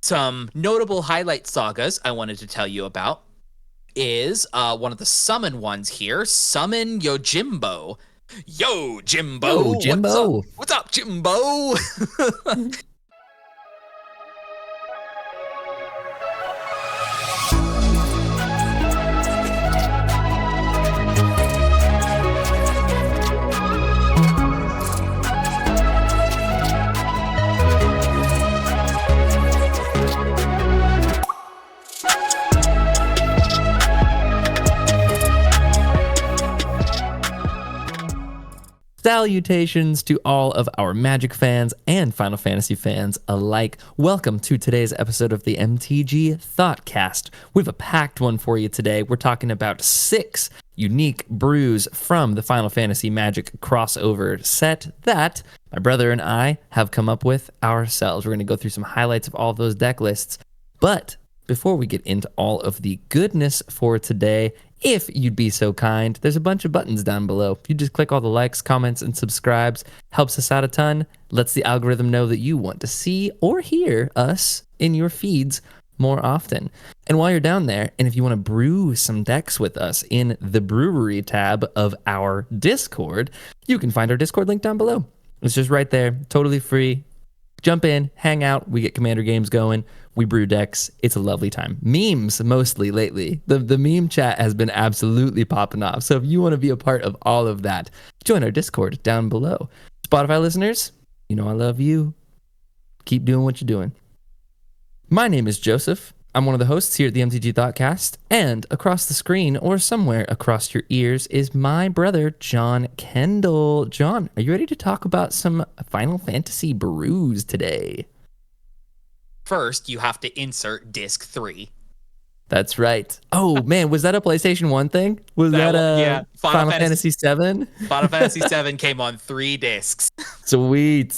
Some notable highlight sagas I wanted to tell you about is one of the summon ones here. Summon Yojimbo. Yo, Jimbo. Yo, Jimbo. What's up, Jimbo? Salutations to all of our Magic fans and Final Fantasy fans alike. Welcome to today's episode of the MTG Thoughtcast. We have a packed one for you today. We're talking about 6 unique brews from the Final Fantasy Magic crossover set that my brother and I have come up with ourselves. We're going to go through some highlights of all of those deck lists. But before we get into all of the goodness for today, if you'd be so kind, there's a bunch of buttons down below. You just click all the likes, comments, and subscribes. Helps us out a ton. Lets the algorithm know that you want to see or hear us in your feeds more often. And while you're down there, and if you want to brew some decks with us in the brewery tab of our Discord, you can find our Discord link down below. It's just right there, totally free. Jump in, hang out, we get Commander games going, we brew decks, it's a lovely time. Memes mostly lately. The meme chat has been absolutely popping off. So if you want to be a part of all of that, join our Discord down below. Spotify listeners, you know I love you. Keep doing what you're doing. My name is Joseph. I'm one of the hosts here at the MTG Thoughtcast, and across the screen or somewhere across your ears is my brother, John Kendall. John, are you ready to talk about some Final Fantasy brews today? First, you have to insert disc 3. That's right. Oh, man, was that a PlayStation 1 thing? Was that a Final Fantasy 7? Final Fantasy 7 came on 3 discs. Sweet.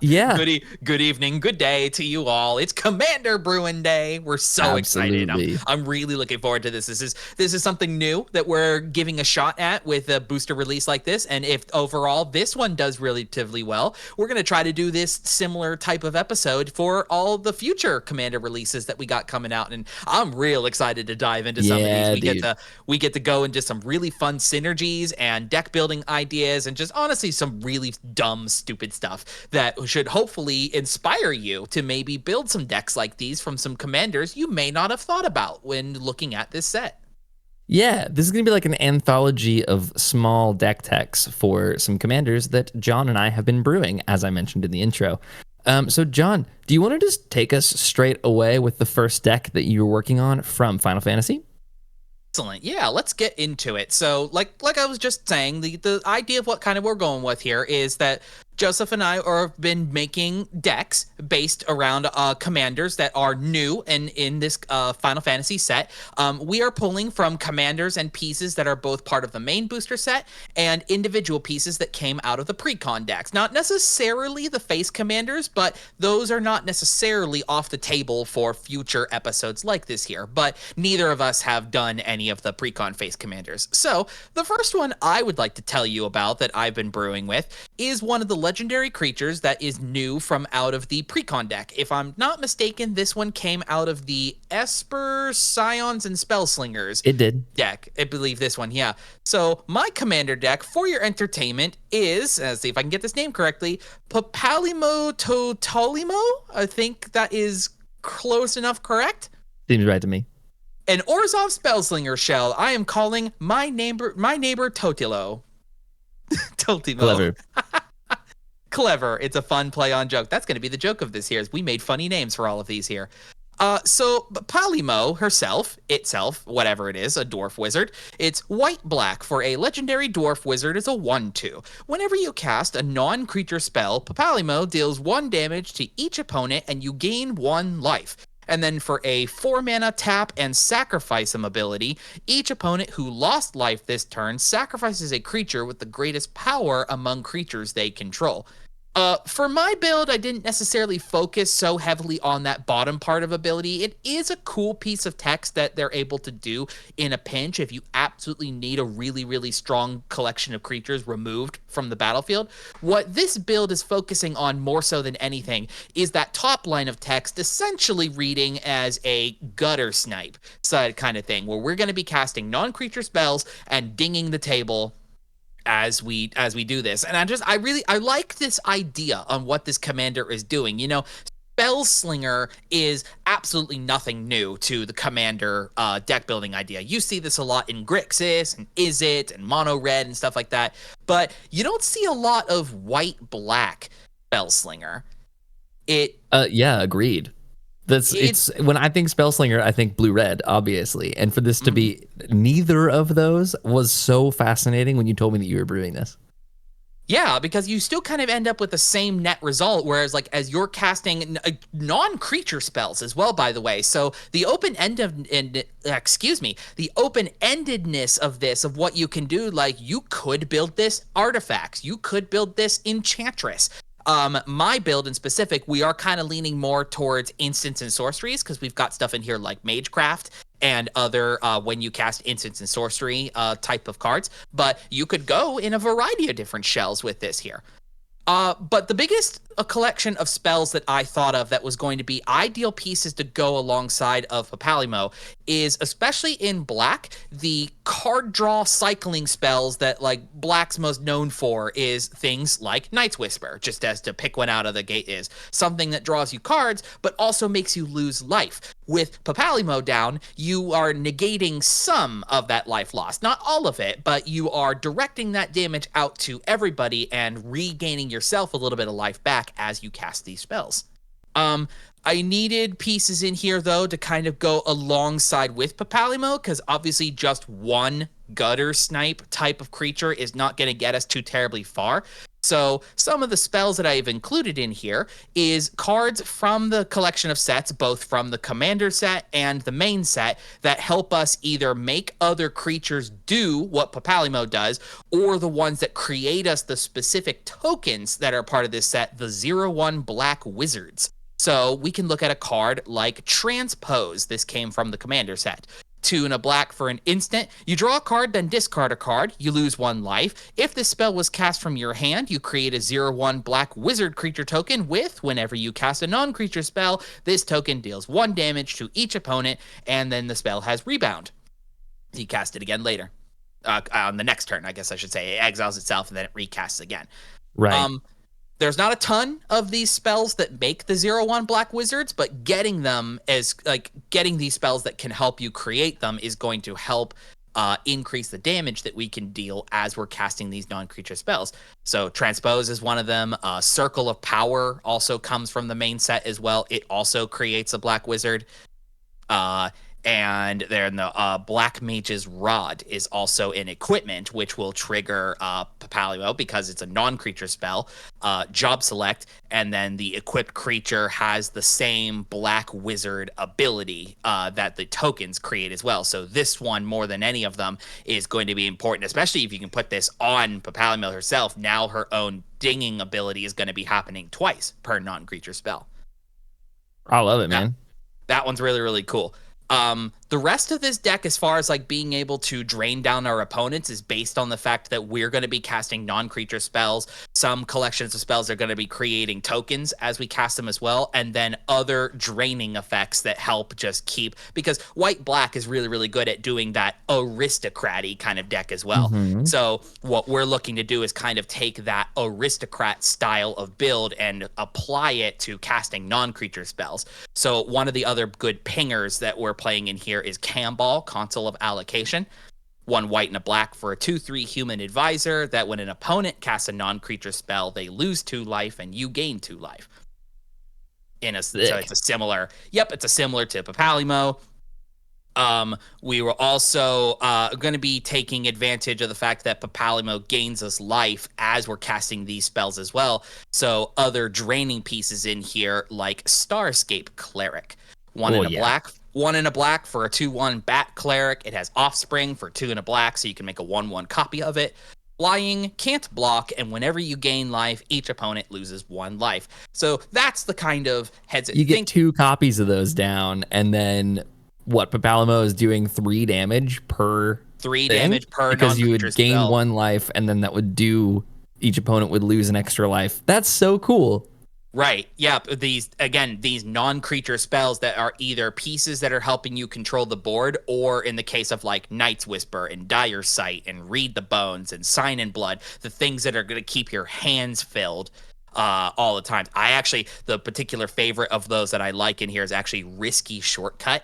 Yeah. Good evening, good day to you all. It's Commander Brewing Day. We're so excited. I'm really looking forward to this. This is something new that we're giving a shot at with a booster release like this. And if overall this one does relatively well, we're going to try to do this similar type of episode for all the future Commander releases that we got coming out. And I'm real excited to dive into some of these. We get to go into some really fun synergies and deck building ideas and just honestly some really dumb, stupid stuff that should hopefully inspire you to maybe build some decks like these from some commanders you may not have thought about when looking at this set. Yeah, this is going to be like an anthology of small deck techs for some commanders that John and I have been brewing, as I mentioned in the intro. So John, do you want to just take us straight away with the first deck that you were working on from Final Fantasy? Excellent. Yeah, let's get into it. So like I was just saying, the idea of what kind of we're going with here is that Joseph and I have been making decks based around commanders that are new and in this Final Fantasy set. We are pulling from commanders and pieces that are both part of the main booster set and individual pieces that came out of the pre-con decks. Not necessarily the face commanders, but those are not necessarily off the table for future episodes like this here. But neither of us have done any of the pre-con face commanders. So the first one I would like to tell you about that I've been brewing with is one of the legendary creatures that is new from out of the pre-con deck. If I'm not mistaken, this one came out of the Esper, Scions, and Spellslingers. It did. Deck. I believe this one, yeah. So my commander deck for your entertainment is, let's see if I can get this name correctly, Papalymo Tolimo. I think that is close enough, correct? Seems right to me. An Orzhov Spellslinger shell I am calling my neighbor Totilo. Totimo. Clever. Clever. It's a fun play on joke. That's going to be the joke of this here, is we made funny names for all of these here. So Papalymo itself, whatever it is, a dwarf wizard. It's white-black for a legendary dwarf wizard is a 1/2. Whenever you cast a non-creature spell, Papalymo deals 1 damage to each opponent and you gain 1 life. And then for a 4-mana tap and sacrifice him ability, each opponent who lost life this turn sacrifices a creature with the greatest power among creatures they control. For my build, I didn't necessarily focus so heavily on that bottom part of ability. It is a cool piece of text that they're able to do in a pinch if you absolutely need a really, really strong collection of creatures removed from the battlefield. What this build is focusing on more so than anything is that top line of text essentially reading as a gutter snipe side kind of thing, where we're going to be casting non-creature spells and dinging the table as we do this. And I like this idea on what this commander is doing. Spellslinger is absolutely nothing new to the commander deck building idea. You see this a lot in Grixis and Izzet and Mono Red and stuff like that, but you don't see a lot of white black Spellslinger. Yeah, agreed. It's when I think Spellslinger, I think blue red, obviously. And for this to be neither of those was so fascinating when you told me that you were brewing this. Yeah, because you still kind of end up with the same net result, whereas like as you're casting non-creature spells as well, by the way. So the the open-endedness of this, of what you can do, like you could build this artifacts, you could build this enchantress. My build in specific, we are kind of leaning more towards instants and sorceries because we've got stuff in here like Magecraft and other when you cast instants and sorcery type of cards. But you could go in a variety of different shells with this here. But the biggest collection of spells that I thought of that was going to be ideal pieces to go alongside of Papalymo is, especially in black, the card draw cycling spells that like black's most known for is things like Night's Whisper, just as to pick one out of the gate is something that draws you cards, but also makes you lose life. With Papalymo down, you are negating some of that life loss. Not all of it, but you are directing that damage out to everybody and regaining yourself a little bit of life back as you cast these spells. I needed pieces in here, though, to kind of go alongside with Papalymo, because obviously just one gutter snipe type of creature is not going to get us too terribly far. So some of the spells that I've included in here is cards from the collection of sets, both from the commander set and the main set, that help us either make other creatures do what Papalymo does, or the ones that create us the specific tokens that are part of this set, the 0/1 black wizards. So we can look at a card like Transpose. This came from the commander set. 2 and a black for an instant. You draw a card, then discard a card. You lose 1 life. If this spell was cast from your hand, you create a 0/1 black wizard creature token with, whenever you cast a non-creature spell, this token deals 1 damage to each opponent, and then the spell has rebound. You cast it again later. On the next turn, I guess I should say. It exiles itself, and then it recasts again. Right. There's not a ton of these spells that make the 0/1 black wizards, but getting them as getting these spells that can help you create them is going to help increase the damage that we can deal as we're casting these non-creature spells. So Transpose is one of them. Circle of Power also comes from the main set as well. It also creates a black wizard. And then the Black Mage's Rod is also an equipment, which will trigger Papalymo because it's a non-creature spell, job select, and then the equipped creature has the same Black Wizard ability that the tokens create as well. So this one, more than any of them, is going to be important, especially if you can put this on Papalymo herself. Now her own dinging ability is going to be happening twice per non-creature spell. I love it, man. That one's really, really cool. The rest of this deck, as far as like being able to drain down our opponents, is based on the fact that we're going to be casting non-creature spells. Some collections of spells are going to be creating tokens as we cast them as well, and then other draining effects that help just keep, because white-black is really, really good at doing that aristocrat-y kind of deck as well. Mm-hmm. So what we're looking to do is kind of take that aristocrat style of build and apply it to casting non-creature spells. So one of the other good pingers that we're playing in here is Camball, Console of Allocation. 1 white and a black for a 2/3 human advisor that when an opponent casts a non-creature spell, they lose 2 life and you gain 2 life. So it's a similar to Papalymo. We were also going to be taking advantage of the fact that Papalymo gains us life as we're casting these spells as well. So other draining pieces in here like Starscape Cleric. 1 in a black for a 2/1 bat cleric. It has offspring for 2 and a black, so you can make a 1/1 copy of it. Flying, can't block, and whenever you gain life, each opponent loses 1 life. So that's the kind of heads it. You get 2 copies of those down, and then what? Papalymo is doing 3 damage per 3 thing? damage per Because you non-creature would gain spell. 1 life, and then that would do each opponent would lose an extra life. That's so cool. Right. Yep. These non-creature spells that are either pieces that are helping you control the board, or in the case of like Night's Whisper and Dire Sight and Read the Bones and Sign in Blood, the things that are going to keep your hands filled all the time. The particular favorite of those that I like in here is actually Risky Shortcut.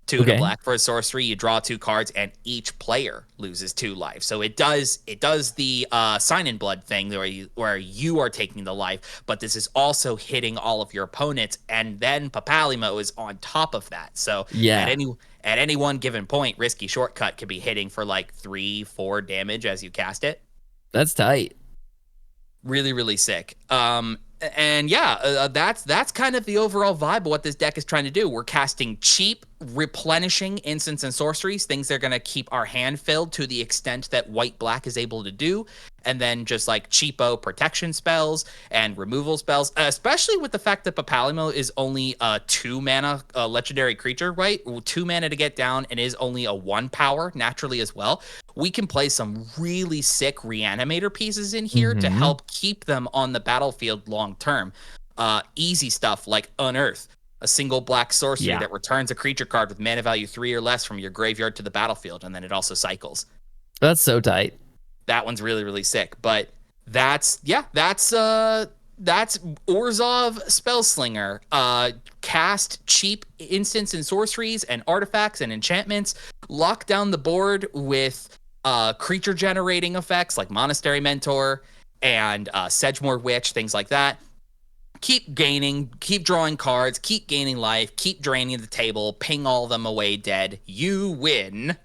2 and a black for a sorcery. You draw 2 cards, and each player loses 2 life. So it does the Sign in Blood thing where you are taking the life, but this is also hitting all of your opponents, and then Papalymo is on top of that. So at any one given point, Risky Shortcut could be hitting for like 3-4 damage as you cast it. That's tight. Really, really sick. That's kind of the overall vibe of what this deck is trying to do. We're casting cheap, replenishing instants and sorceries, things that are going to keep our hand filled to the extent that white-black is able to do, and then just like cheapo protection spells and removal spells, especially with the fact that Papalymo is only a 2-mana legendary creature, right? 2 mana to get down, and is only a 1 power naturally as well. We can play some really sick Reanimator pieces in here to help keep them on the battlefield long term. Easy stuff like Unearth, a single black sorcery that returns a creature card with mana value 3 or less from your graveyard to the battlefield, and then it also cycles. That's so tight. That one's really, really sick. But that's Orzhov Spellslinger. Cast cheap instants and sorceries and artifacts and enchantments. Lock down the board with creature generating effects like Monastery Mentor and Sedgemoor Witch, things like that. Keep drawing cards, keep gaining life, keep draining the table, ping all of them away dead. You win.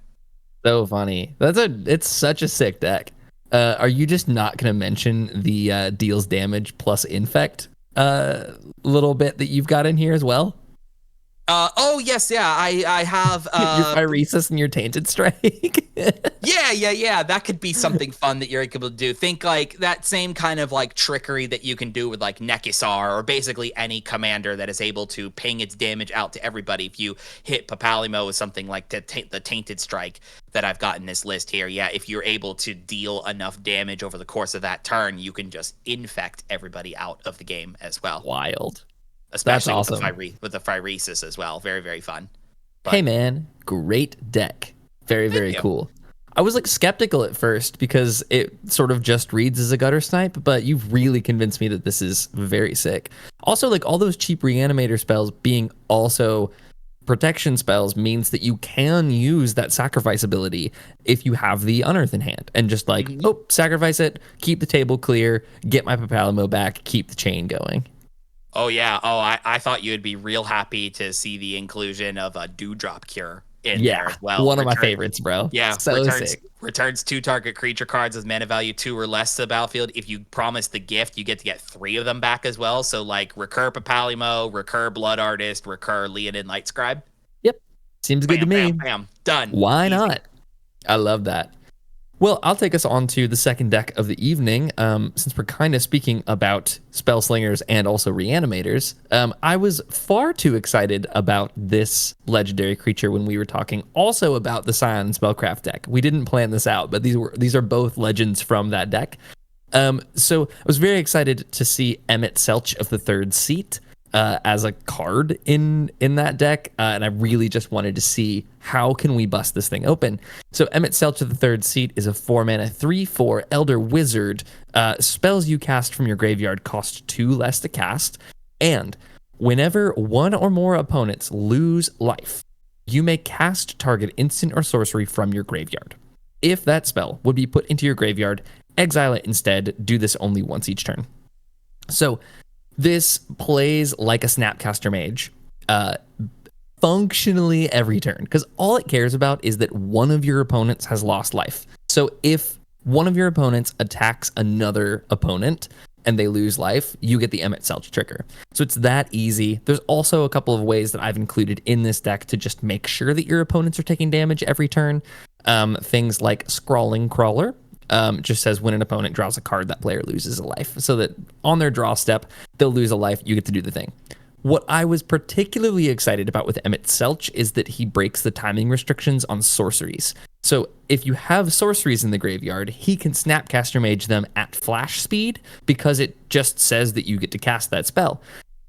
So funny. It's such a sick deck. Are you just not going to mention the deals damage plus infect little bit that you've got in here as well? Yes, I have your Phyresis and your Tainted Strike. Yeah. That could be something fun that you're able to do. Think like that same kind of like trickery that you can do with like Nekisar, or basically any commander that is able to ping its damage out to everybody. If you hit Papalymo with something like the Tainted Strike that I've got in this list here, if you're able to deal enough damage over the course of that turn, you can just infect everybody out of the game as well. Wild. Especially That's awesome. with the Phyresis as well. Very, very fun. But, hey, man, great deck. Very, very cool. I was like skeptical at first because it sort of just reads as a gutter snipe, but you've really convinced me that this is very sick. Also, like all those cheap Reanimator spells being also protection spells means that you can use that sacrifice ability if you have the Unearth in hand and just like, sacrifice it, keep the table clear, get my Papalymo back, keep the chain going. Oh, yeah. Oh, I thought you would be real happy to see the inclusion of a Dewdrop Cure in there as well. One of my favorites, bro. Yeah, so sick. Returns 2 target creature cards with mana value 2 or less to the battlefield. If you promise the gift, you get to get 3 of them back as well. So, like, recur Papalymo, recur Blood Artist, recur Leonid Lightscribe. Yep. Seems good to me. Bam. Done. Why not? I love that. Well, I'll take us on to the second deck of the evening. Since we're kind of speaking about Spellslingers and also Reanimators, I was far too excited about this legendary creature when we were talking also about the Scion Spellcraft deck. We didn't plan this out, but these are both legends from that deck. So I was very excited to see Emet-Selch of the Third Seat as a card in that deck, and I really just wanted to see how can we bust this thing open. So Emet-Selch of the Third Seat is a 4-mana 3/4 Elder Wizard. Spells you cast from your graveyard cost 2 less to cast, and whenever one or more opponents lose life, you may cast target instant or sorcery from your graveyard. If that spell would be put into your graveyard, exile it instead. Do this only once each turn. So this plays like a Snapcaster Mage, functionally every turn, because all it cares about is that one of your opponents has lost life. So if one of your opponents attacks another opponent and they lose life, you get the Emet-Selch trigger. So it's that easy. There's also a couple of ways that I've included in this deck to just make sure that your opponents are taking damage every turn. Things like Scrawling Crawler. Just says when an opponent draws a card, that player loses a life. So that on their draw step, they'll lose a life. You get to do the thing. What I was particularly excited about with Emet-Selch is that he breaks the timing restrictions on sorceries. So if you have sorceries in the graveyard, he can Snapcaster Mage them at flash speed because it just says that you get to cast that spell.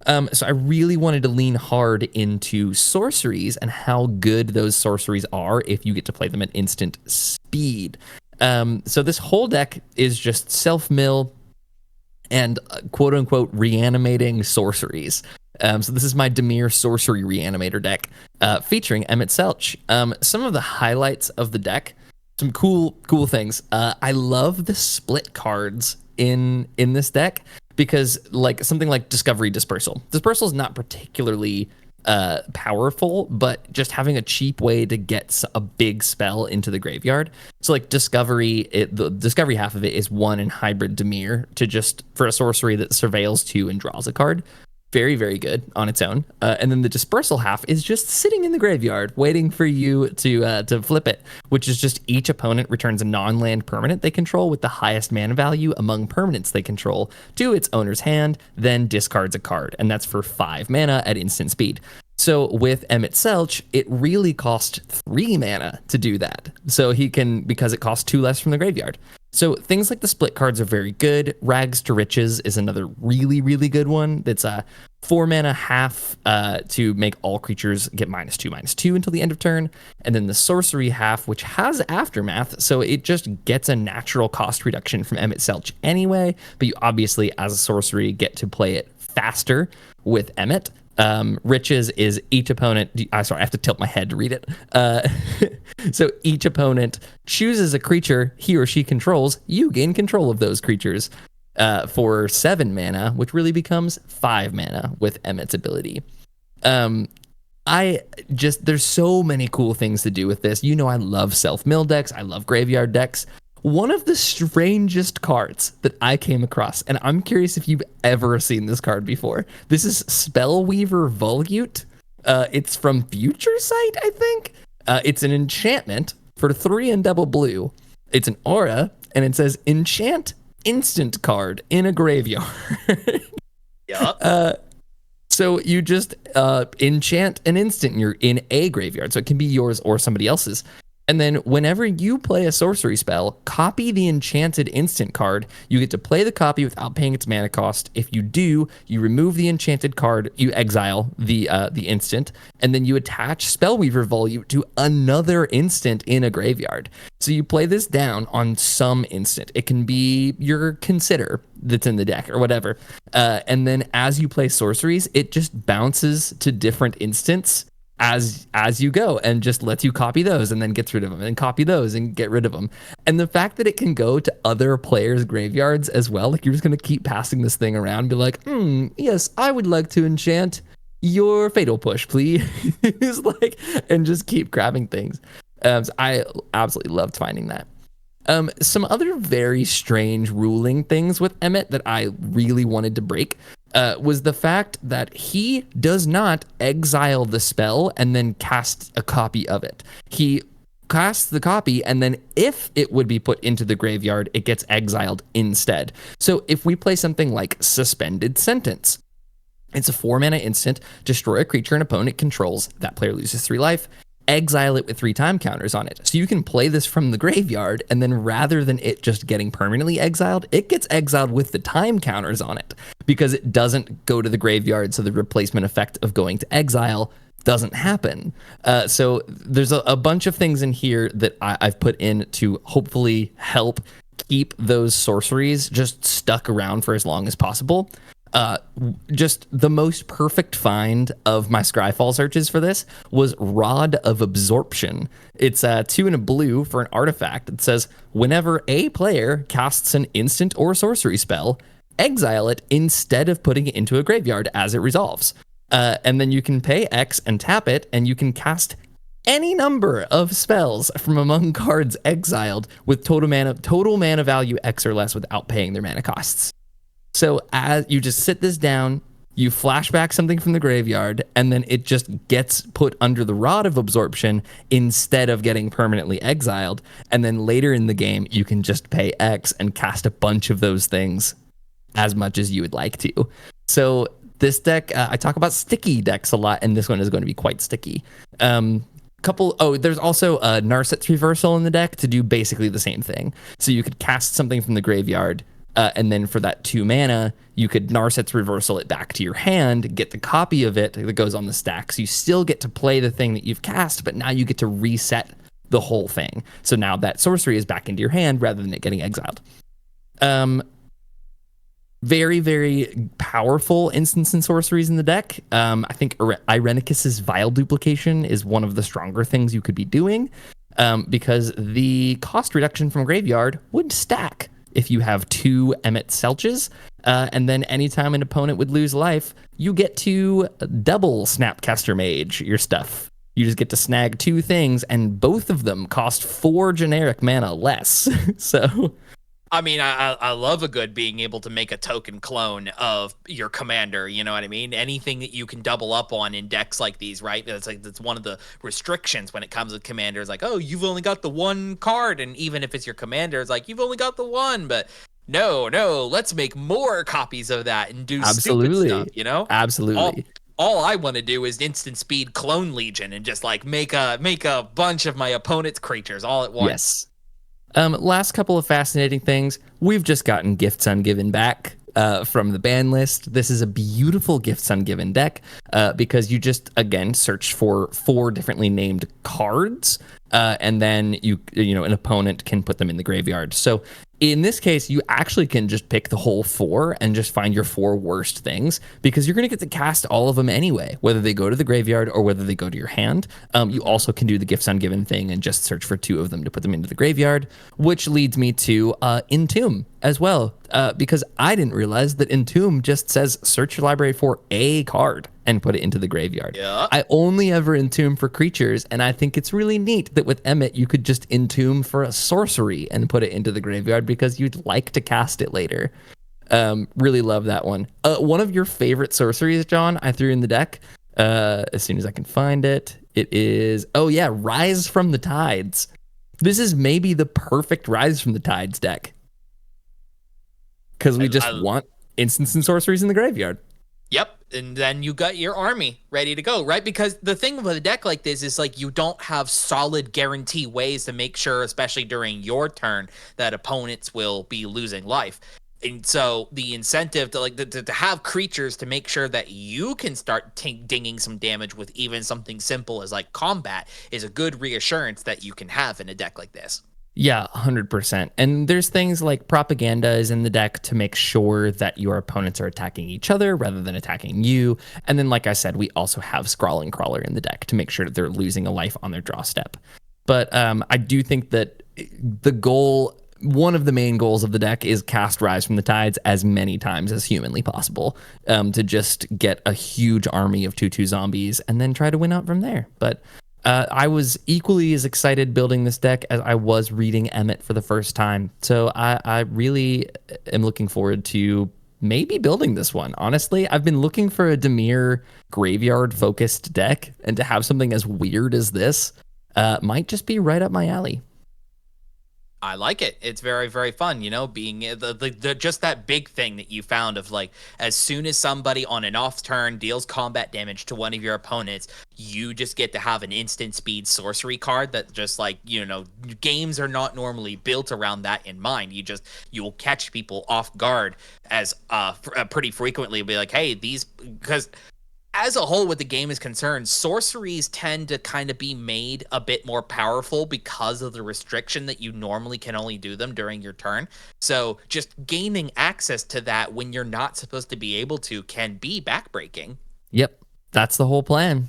So I really wanted to lean hard into sorceries and how good those sorceries are if you get to play them at instant speed. So this whole deck is just self-mill and quote-unquote reanimating sorceries. So this is my Dimir Sorcery Reanimator deck featuring Emet-Selch. Some of the highlights of the deck, some cool things. I love the split cards in this deck because like something like Discovery Dispersal. Dispersal is not particularly powerful, but just having a cheap way to get a big spell into the graveyard. So like Discovery, the Discovery half of it is 1 in Hybrid Dimir to just for a sorcery that surveils 2 and draws a card. Very, very good on its own. And then the dispersal half is just sitting in the graveyard, waiting for you to flip it, which is just each opponent returns a non-land permanent they control with the highest mana value among permanents they control to its owner's hand, then discards a card. And that's for 5 mana at instant speed. So with Emet-Selch, it really cost 3 mana to do that. So he can, because it costs 2 less from the graveyard. So things like the split cards are very good. Rags to Riches is another really, really good one. That's a 4 mana half to make all creatures get -2/-2 until the end of turn. And then the sorcery half, which has Aftermath, so it just gets a natural cost reduction from Emet-Selch anyway. But you obviously, as a sorcery, get to play it faster with Emmet. Riches is each opponent. Sorry, I have to tilt my head to read it. So each opponent chooses a creature he or she controls. You gain control of those creatures for 7 mana, which really becomes 5 mana with Emmet's ability. There's so many cool things to do with this. You know, I love self-mill decks. I love graveyard decks. One of the strangest cards that I came across, and I'm curious if you've ever seen this card before. This is Spellweaver Volute. It's from Future Sight, I think. It's an enchantment for 3 and double blue. It's an aura, and it says enchant instant card in a graveyard. Yup. So you just enchant an instant, and you're in a graveyard. So it can be yours or somebody else's. And then whenever you play a sorcery spell, copy the enchanted instant card. You get to play the copy without paying its mana cost. If you do, you remove the enchanted card, you exile the instant, and then you attach Spellweaver Volute to another instant in a graveyard. So you play this down on some instant. It can be your Consider that's in the deck or whatever. And then as you play sorceries, it just bounces to different instants as you go and just lets you copy those and then gets rid of them and copy those and get rid of them. And the fact that it can go to other players' graveyards as well, like you're just going to keep passing this thing around and be like, yes, I would like to enchant your Fatal Push, please. And just keep grabbing things. So I absolutely loved finding that. Some other very strange ruling things with Emmet that I really wanted to break was the fact that he does not exile the spell and then cast a copy of it. He casts the copy, and then if it would be put into the graveyard, it gets exiled instead. So if we play something like Suspended Sentence, it's a 4 mana instant, destroy a creature an opponent controls, that player loses 3 life, exile it with 3 time counters on it. So you can play this from the graveyard, and then rather than it just getting permanently exiled, it gets exiled with the time counters on it because it doesn't go to the graveyard. So the replacement effect of going to exile doesn't happen. So there's a bunch of things in here that I've put in to hopefully help keep those sorceries just stuck around for as long as possible. Just the most perfect find of my Scryfall searches for this was Rod of Absorption. It's 2 and a blue for an artifact. It says, whenever a player casts an instant or sorcery spell, exile it instead of putting it into a graveyard as it resolves. And then you can pay X and tap it, and you can cast any number of spells from among cards exiled with total mana value X or less without paying their mana costs. So as you just sit this down, You flashback something from the graveyard, and then it just gets put under the Rod of Absorption instead of getting permanently exiled. And then later in the game, you can just pay X and cast a bunch of those things as much as you would like to. So this deck, I talk about sticky decks a lot, and this one is going to be quite sticky. There's also a Narset's Reversal in the deck to do basically the same thing. So you could cast something from the graveyard, and then for that 2 mana, you could Narset's Reversal it back to your hand, get the copy of it that goes on the stack. So you still get to play the thing that you've cast, but now you get to reset the whole thing. So now that sorcery is back into your hand rather than it getting exiled. Very, very powerful instants and sorceries in the deck. I think Irenicus's Vile Duplication is one of the stronger things you could be doing, because the cost reduction from graveyard would stack if you have 2 Emet-Selches, and then anytime an opponent would lose life, you get to double Snapcaster Mage your stuff. You just get to snag 2 things, and both of them cost 4 generic mana less. So... I mean, I love a good being able to make a token clone of your commander. You know what I mean? Anything that you can double up on in decks like these, right? That's one of the restrictions when it comes with commanders. Like, oh, you've only got the 1 card, and even if it's your commander, it's like you've only got the 1. But no, let's make more copies of that and do stupid stuff. You know? Absolutely. All I want to do is instant speed Clone Legion and just like make a bunch of my opponent's creatures all at once. Yes. Last couple of fascinating things. We've just gotten Gifts Ungiven back from the ban list. This is a beautiful Gifts Ungiven deck because you just, again, search for 4 differently named cards, and then an opponent can put them in the graveyard. So in this case, you actually can just pick the whole 4 and just find your 4 worst things, because you're going to get to cast all of them anyway, whether they go to the graveyard or whether they go to your hand. You also can do the Gifts Ungiven thing and just search for 2 of them to put them into the graveyard, which leads me to Entomb as well, because I didn't realize that Entomb just says search your library for a card and put it into the graveyard. Yeah. I only ever Entomb for creatures, and I think it's really neat that with Emmet, you could just Entomb for a sorcery and put it into the graveyard because you'd like to cast it later. Really love that one. One of your favorite sorceries, John, I threw in the deck as soon as I can find it. It is, Rise from the Tides. This is maybe the perfect Rise from the Tides deck, because we just want instants and sorceries in the graveyard. Yep, and then you got your army ready to go, right? Because the thing with a deck like this is like you don't have solid guarantee ways to make sure, especially during your turn, that opponents will be losing life. And so the incentive to have creatures to make sure that you can start dinging some damage with even something simple as like combat is a good reassurance that you can have in a deck like this. Yeah, 100%. And there's things like Propaganda is in the deck to make sure that your opponents are attacking each other rather than attacking you. And then, like I said, we also have Scrawling Crawler in the deck to make sure that they're losing a life on their draw step. But I do think that one of the main goals of the deck is cast Rise from the Tides as many times as humanly possible, to just get a huge army of 2/2 zombies and then try to win out from there. But I was equally as excited building this deck as I was reading Emmet for the first time. So I really am looking forward to maybe building this one. Honestly, I've been looking for a Dimir graveyard-focused deck, and to have something as weird as this might just be right up my alley. I like it. It's very, very fun, being the just that big thing that you found of like, as soon as somebody on an off turn deals combat damage to one of your opponents, you just get to have an instant speed sorcery card that just like, games are not normally built around that in mind. You'll catch people off guard as pretty frequently, be like, hey, because as a whole, what the game is concerned, sorceries tend to kind of be made a bit more powerful because of the restriction that you normally can only do them during your turn. So just gaining access to that when you're not supposed to be able to can be backbreaking. Yep, that's the whole plan.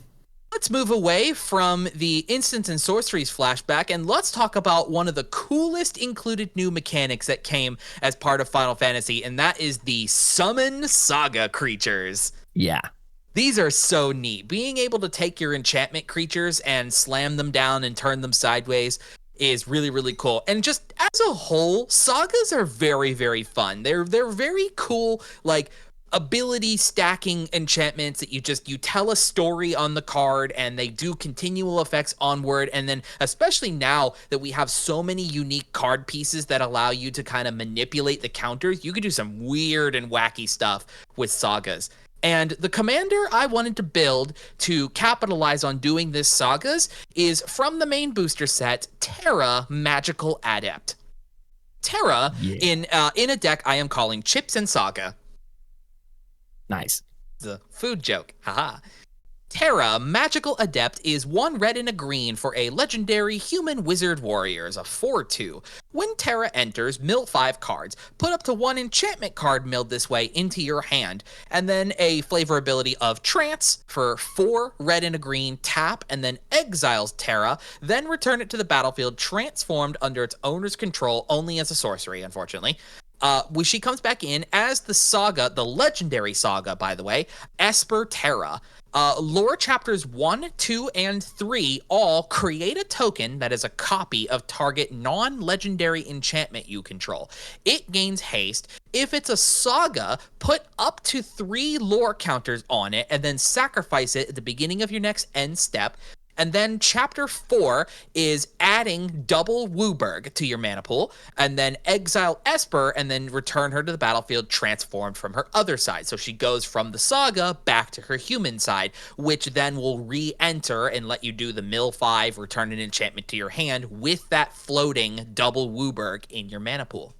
Let's move away from the instants and sorceries flashback, and let's talk about one of the coolest included new mechanics that came as part of Final Fantasy, and that is the Summon Saga creatures. Yeah. These are so neat. Being able to take your enchantment creatures and slam them down and turn them sideways is really, really cool. And just as a whole, sagas are very, very fun. They're very cool, like ability stacking enchantments that you tell a story on the card and they do continual effects onward. And then especially now that we have so many unique card pieces that allow you to kind of manipulate the counters, you could do some weird and wacky stuff with Sagas. And the commander I wanted to build to capitalize on doing this Sagas is from the main booster set, Terra Magical Adept. Terra in a deck I am calling Chips and Saga. Nice. The food joke. Haha. Terra Magical Adept is 1 red and a green for a legendary human wizard warrior, a 4/2. When Terra enters, mill 5 cards. Put up to 1 enchantment card milled this way into your hand, and then a flavor ability of Trance for 4 red and a green, tap, and then exiles Terra, then return it to the battlefield transformed under its owner's control only as a sorcery, unfortunately. When she comes back in as the Saga, the legendary Saga, by the way, Esper Terra. Lore chapters 1, 2, and 3 all create a token that is a copy of target non-legendary enchantment you control. It gains haste. If it's a Saga, put up to 3 lore counters on it and then sacrifice it at the beginning of your next end step. And then chapter 4 is adding double Wooburg to your mana pool, and then exile Esper, and then return her to the battlefield transformed from her other side. So she goes from the Saga back to her human side, which then will re-enter and let you do the mill 5, return an enchantment to your hand with that floating double Wooburg in your mana pool.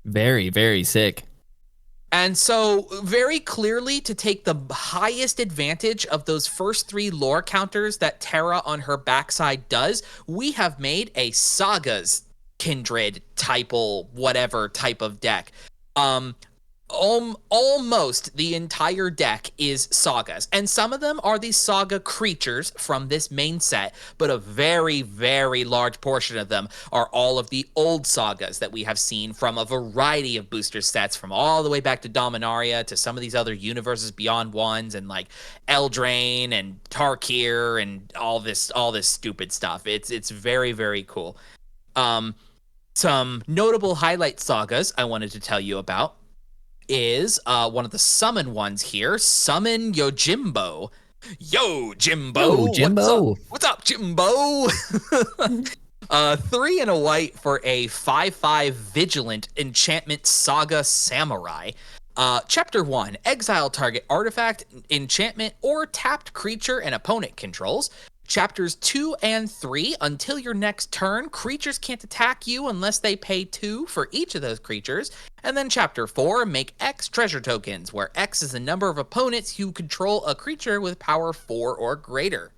Very, very sick. And so, very clearly, to take the highest advantage of those first 3 lore counters that Terra on her backside does, we have made a Sagas Kindred whatever type of deck. Almost the entire deck is Sagas, and some of them are these Saga creatures from this main set, but a very, very large portion of them are all of the old Sagas that we have seen from a variety of booster sets, from all the way back to Dominaria to some of these other Universes Beyond ones, and like Eldraine and Tarkir and all this stupid stuff. It's very, very cool. Some notable highlight Sagas I wanted to tell you about is one of the summon ones here. Summon Yojimbo. Yo, Jimbo. Yo, Jimbo. What's up, Jimbo? 3 and a white for a 5/5 Vigilant Enchantment Saga Samurai. Chapter 1, exile target artifact, enchantment, or tapped creature an opponent controls. Chapters 2 and 3, until your next turn, creatures can't attack you unless they pay 2 for each of those creatures. And then Chapter 4, make X treasure tokens, where X is the number of opponents who control a creature with power 4 or greater.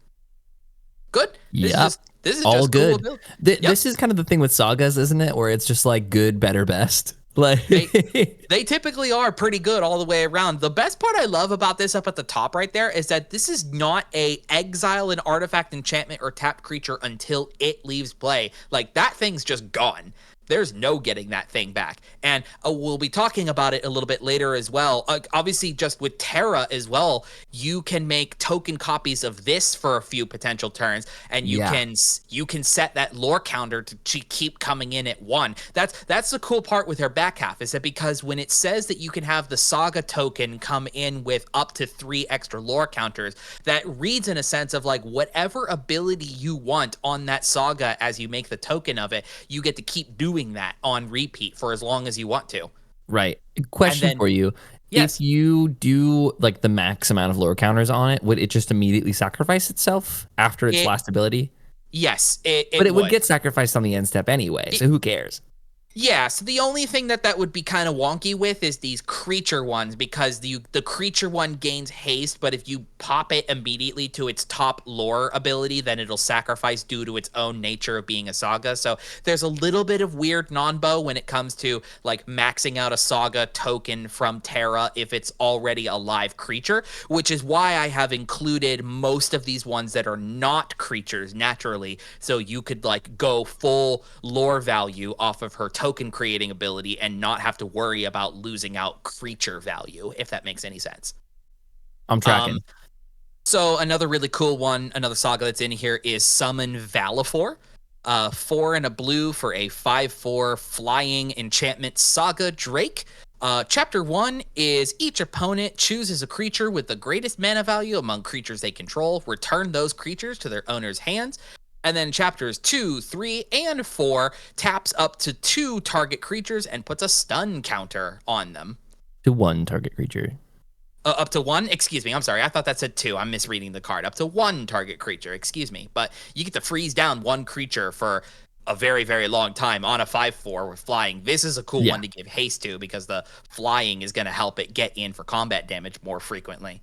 Good? Yeah. This is all just good. Cool. This is kind of the thing with Sagas, isn't it? Where it's just like good, better, best. Like they typically are pretty good all the way around. The best part I love about this up at the top right there is that this is not a exile an artifact, enchantment, or tapped creature until it leaves play. Like, that thing's just gone. There's no getting that thing back. And we'll be talking about it a little bit later as well. Obviously, just with Terra as well, you can make token copies of this for a few potential turns, and you can set that lore counter to keep coming in at 1. That's the cool part with her back half, is that because when it says that you can have the Saga token come in with up to 3 extra lore counters, that reads in a sense of like whatever ability you want on that Saga as you make the token of it, you get to keep doing that on repeat for as long as you want to. Right. Question for you. Yes. If you do like the max amount of lore counters on it, would it just immediately sacrifice itself after its last ability? Yes. But it would get sacrificed on the end step anyway, so who cares? Yeah, so the only thing that would be kind of wonky with is these creature ones, because the creature one gains haste, but if you pop it immediately to its top lore ability, then it'll sacrifice due to its own nature of being a Saga. So there's a little bit of weird non-bo when it comes to like maxing out a Saga token from Terra if it's already a live creature, which is why I have included most of these ones that are not creatures naturally, so you could like go full lore value off of her token creating ability and not have to worry about losing out creature value, if that makes any sense. I'm tracking. So another really cool one, another Saga that's in here is Summon Valifor. 4 and a blue for a 5/4 flying enchantment Saga Drake. Chapter 1 is each opponent chooses a creature with the greatest mana value among creatures they control. Return those creatures to their owner's hands. And then chapters 2, 3, and 4 taps up to 2 target creatures and puts a stun counter on them. To 1 target creature. Up to 1? Excuse me. I'm sorry. I thought that said 2. I'm misreading the card. Up to 1 target creature. Excuse me. But you get to freeze down 1 creature for a very, very long time on a 5/4 with flying. This is a cool one to give haste to because the flying is going to help it get in for combat damage more frequently.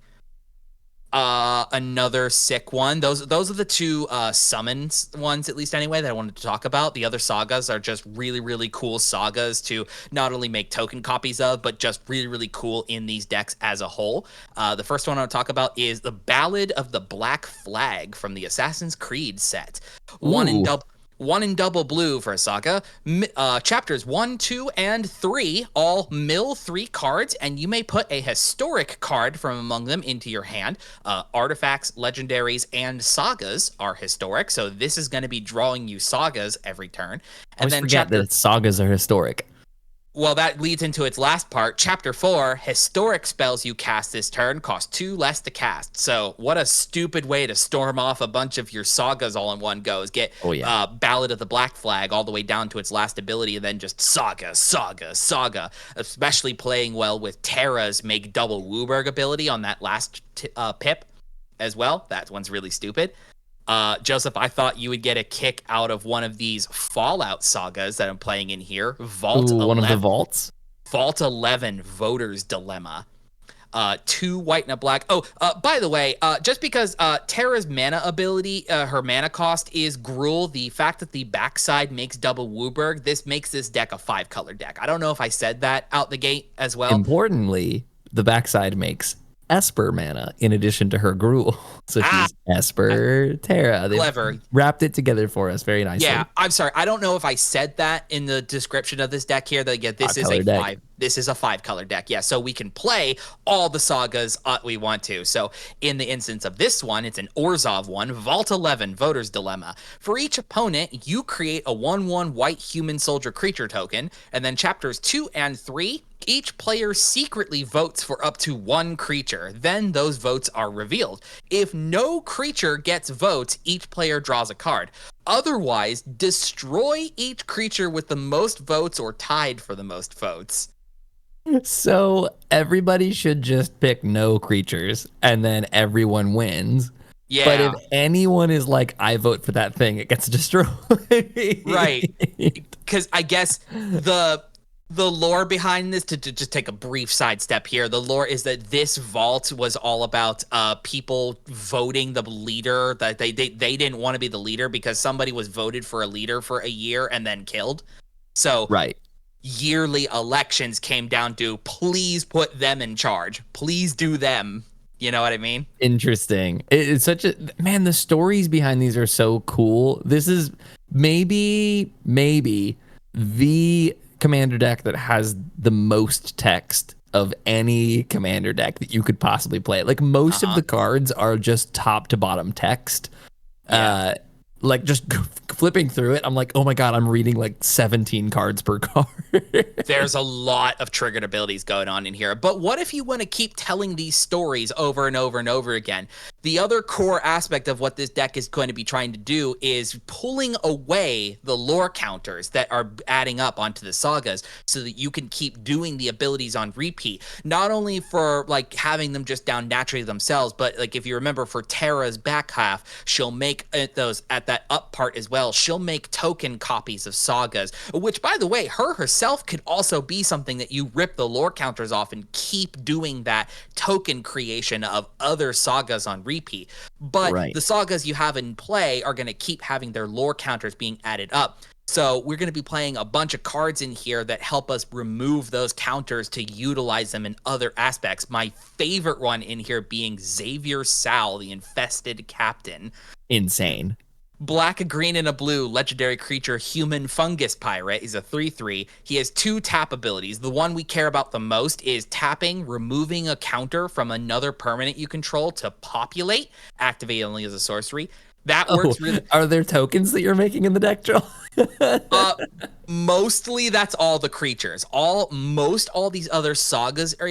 Another sick one. Those are the 2 summons ones, at least anyway, that I wanted to talk about. The other sagas are just really, really cool sagas to not only make token copies of, but just really, really cool in these decks as a whole. The first one I want to talk about is the Ballad of the Black Flag from the Assassin's Creed set. One in double blue for a saga. Chapters 1, 2, and 3 all mill 3 cards, and you may put a historic card from among them into your hand. Artifacts, legendaries, and sagas are historic, so this is going to be drawing you sagas every turn. And then forget that sagas are historic. Well, that leads into its last part. Chapter 4, historic spells you cast this turn cost 2 less to cast. So what a stupid way to storm off a bunch of your sagas all in one go is get Ballad of the Black Flag all the way down to its last ability and then just saga, especially playing well with Terra's make double Wooburg ability on that last pip as well. That one's really stupid. Joseph, I thought you would get a kick out of one of these Fallout sagas that I'm playing in here. Vault 11, one of the vaults? Vault 11, Voter's Dilemma. 2 white and a black. By the way, just because Terra's mana ability, her mana cost is Gruul, the fact that the backside makes double Wooburg, this makes this deck a 5-color deck. I don't know if I said that out the gate as well. Importantly, the backside makes Esper mana in addition to her Gruul. So she's Esper Terra. They've clever. Wrapped it together for us very nicely. Yeah, I'm sorry. I don't know if I said that in the description of this deck here. That this is a deck. 5. This is a 5-color deck. Yeah, so we can play all the sagas we want to. So in the instance of this one, it's an Orzhov one, Vault 11, Voter's Dilemma. For each opponent, you create a 1/1 white human soldier creature token, and then chapters 2 and 3, each player secretly votes for up to 1 creature. Then those votes are revealed. If no creature gets votes, each player draws a card. Otherwise, destroy each creature with the most votes or tied for the most votes. So everybody should just pick no creatures and then everyone wins. Yeah. But if anyone is like, I vote for that thing, it gets destroyed. Right. Because I guess the lore behind this, to just take a brief sidestep here, the lore is that this vault was all about people voting the leader, that they didn't want to be the leader because somebody was voted for a leader for a year and then killed. So yearly elections came down to please put them in charge. Please do them. You know what I mean? Interesting. It's such a man. The stories behind these are so cool. This is maybe the commander deck that has the most text of any commander deck that you could possibly play. Like most of the cards are just top to bottom text. Like just flipping through it, I'm like, oh my god, I'm reading like 17 cards per card. There's a lot of triggered abilities going on in here. But what if you want to keep telling these stories over and over and over again? The other core aspect of what this deck is going to be trying to do is pulling away the lore counters that are adding up onto the sagas so that you can keep doing the abilities on repeat. Not only for like having them just down naturally themselves, but like if you remember for Terra's back half, she'll make those at that up part as well. She'll make token copies of sagas, which by the way, her herself could also be something that you rip the lore counters off and keep doing that token creation of other sagas on repeat. But the sagas you have in play are going to keep having their lore counters being added up. So we're going to be playing a bunch of cards in here that help us remove those counters to utilize them in other aspects. My favorite one in here being Xavier Sal, the Infested Captain. Insane. Black, a green, and a blue legendary creature, human fungus pirate. He's a 3/3. He has 2 tap abilities. The one we care about the most is tapping, removing a counter from another permanent you control to populate, activate only as a sorcery. That Oh, works really. are there tokens that you're making in the deck, Joel? Uh, Mostly that's all the creatures. All these other sagas are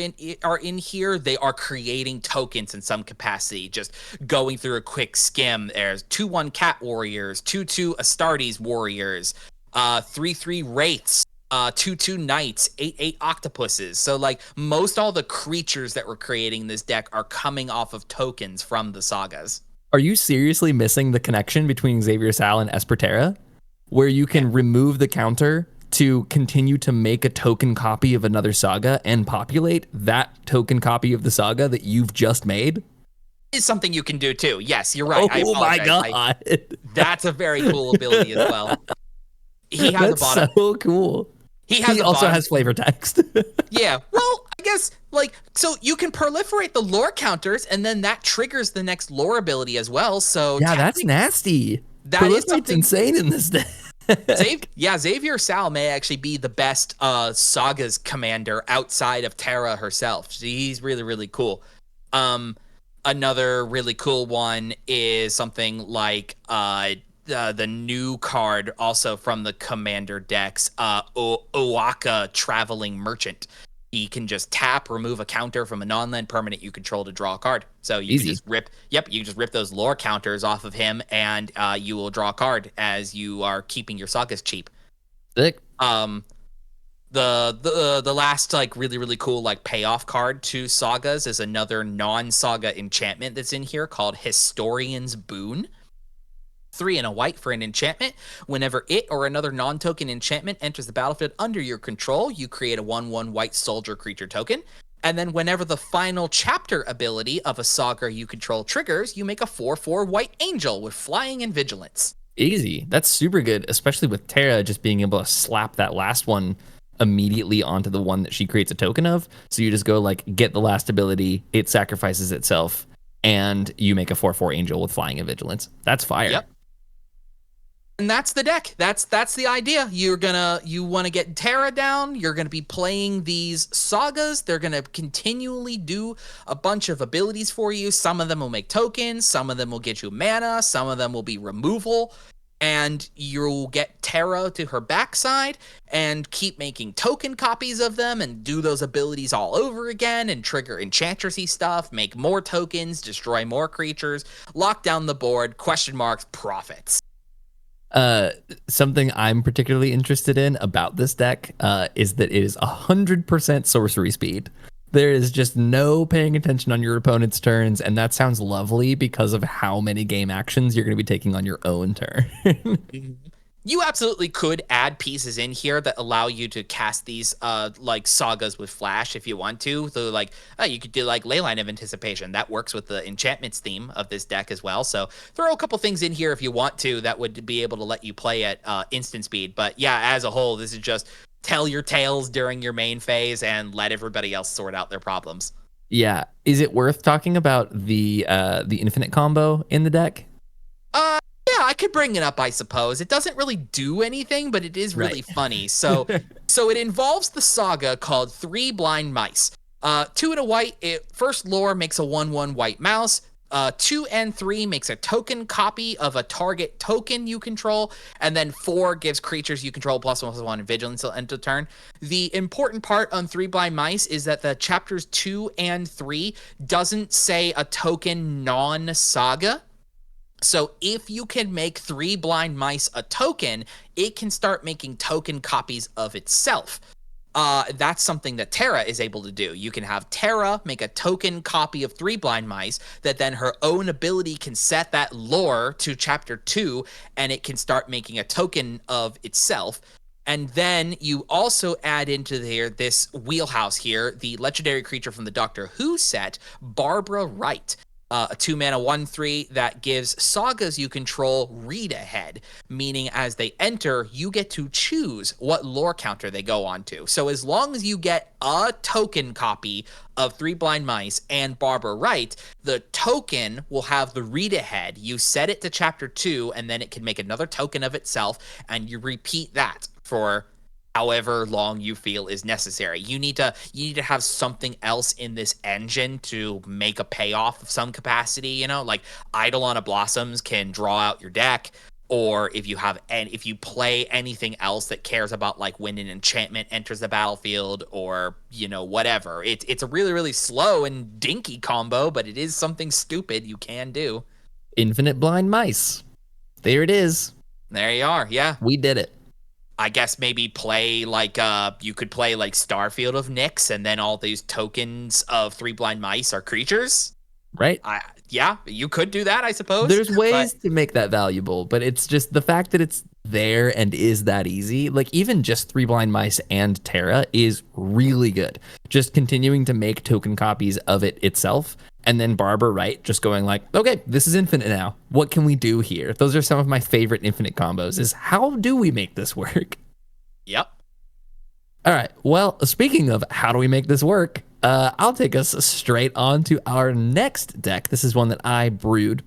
in here. They are creating tokens in some capacity. Just going through a quick skim. There's 2/1 cat warriors, 2/2 Astartes warriors, 3/3 wraiths, 2/2 knights, 8/8 octopuses. So like most all the creatures that we're creating in this deck are coming off of tokens from the sagas. Are you seriously missing the connection between Xavier Sal and Esper Terra, where you can remove the counter to continue to make a token copy of another saga and populate that token copy of the saga that you've just made? Is something you can do too. Yes, you're right. I Oh my apologize. god. That's a very cool ability as well. He has That's a bottom. so cool. He also has flavor text. Yeah. Well, I guess like so you can proliferate the lore counters, and then that triggers the next lore ability as well. So Yeah, that's nasty. That is Proliferate's something insane in this deck. Xavier Sal may actually be the best Sagas commander outside of Terra herself. He's really, really cool. Another really cool one is something like the new card also from the commander decks, Oaka Traveling Merchant. He can just tap, remove a counter from a non-land permanent you control to draw a card. So you can just you just rip those lore counters off of him, and you will draw a card as you are keeping your sagas cheap. Sick. The last like really, really cool like payoff card to sagas is another non-saga enchantment that's in here called Historian's Boon. 3 and a white for an enchantment. Whenever it or another non-token enchantment enters the battlefield under your control, you create a 1/1 white soldier creature token. And then whenever the final chapter ability of a saga you control triggers, you make a 4/4 white angel with flying and vigilance. Easy. That's super good, especially with Terra just being able to slap that last one immediately onto the one that she creates a token of. So you just go like get the last ability, it sacrifices itself, and you make a 4/4 angel with flying and vigilance. That's fire. Yep. And that's the deck. That's the idea. You want to get Terra down. You're gonna be playing these sagas. They're gonna continually do a bunch of abilities for you. Some of them will make tokens. Some of them will get you mana. Some of them will be removal. And you'll get Terra to her backside and keep making token copies of them and do those abilities all over again and trigger enchantressy stuff, make more tokens, destroy more creatures, lock down the board, question marks, profits. Something I'm particularly interested in about this deck is that it is 100% sorcery speed. There is just no paying attention on your opponent's turns, and that sounds lovely because of how many game actions you're going to be taking on your own turn. You absolutely could add pieces in here that allow you to cast these like sagas with flash if you want to. So like you could do like Leyline of Anticipation. That works with the enchantments theme of this deck as well. So throw a couple things in here if you want to that would be able to let you play at instant speed. But yeah, as a whole, this is just tell your tales during your main phase and let everybody else sort out their problems. Yeah. Is it worth talking about the infinite combo in the deck? Yeah, I could bring it up, I suppose. It doesn't really do anything, but it is really funny. So it involves the saga called 3 Blind Mice. 2 and a white, first lore makes a 1/1 white mouse. 2 and 3 makes a token copy of a target token you control, and then 4 gives creatures you control +1/+1 vigilance until end of turn. The important part on 3 Blind Mice is that the chapters 2 and 3 doesn't say a token non-saga. So if you can make 3 Blind Mice a token, it can start making token copies of itself. That's something that Terra is able to do. You can have Terra make a token copy of 3 Blind Mice that then her own ability can set that lore to chapter 2, and it can start making a token of itself. And then you also add into there this wheelhouse here, the legendary creature from the Doctor Who set, Barbara Wright. A 2-mana 1/3 that gives sagas you control read ahead, meaning as they enter, you get to choose what lore counter they go on to. So as long as you get a token copy of 3 Blind Mice and Barbara Wright, the token will have the read ahead. You set it to chapter 2, and then it can make another token of itself, and you repeat that for however long you feel is necessary. You need to have something else in this engine to make a payoff of some capacity, like Idle on a Blossoms can draw out your deck, or if you play anything else that cares about like when an enchantment enters the battlefield, or whatever. It's a really, really slow and dinky combo, but it is something stupid you can do. Infinite Blind Mice. There it is. There you are. Yeah. We did it. I guess maybe play like you could play like Starfield of Nyx, and then all these tokens of 3 Blind Mice are creatures. Right? Yeah, you could do that, I suppose. There's ways to make that valuable, but it's just the fact that it's there and is that easy. Like even just 3 Blind Mice and Terra is really good. Just continuing to make token copies of it itself. And then Barber, right, just going like, okay, this is infinite now. What can we do here? Those are some of my favorite infinite combos, is how do we make this work? Yep. All right. Well, speaking of how do we make this work, I'll take us straight on to our next deck. This is one that I brewed.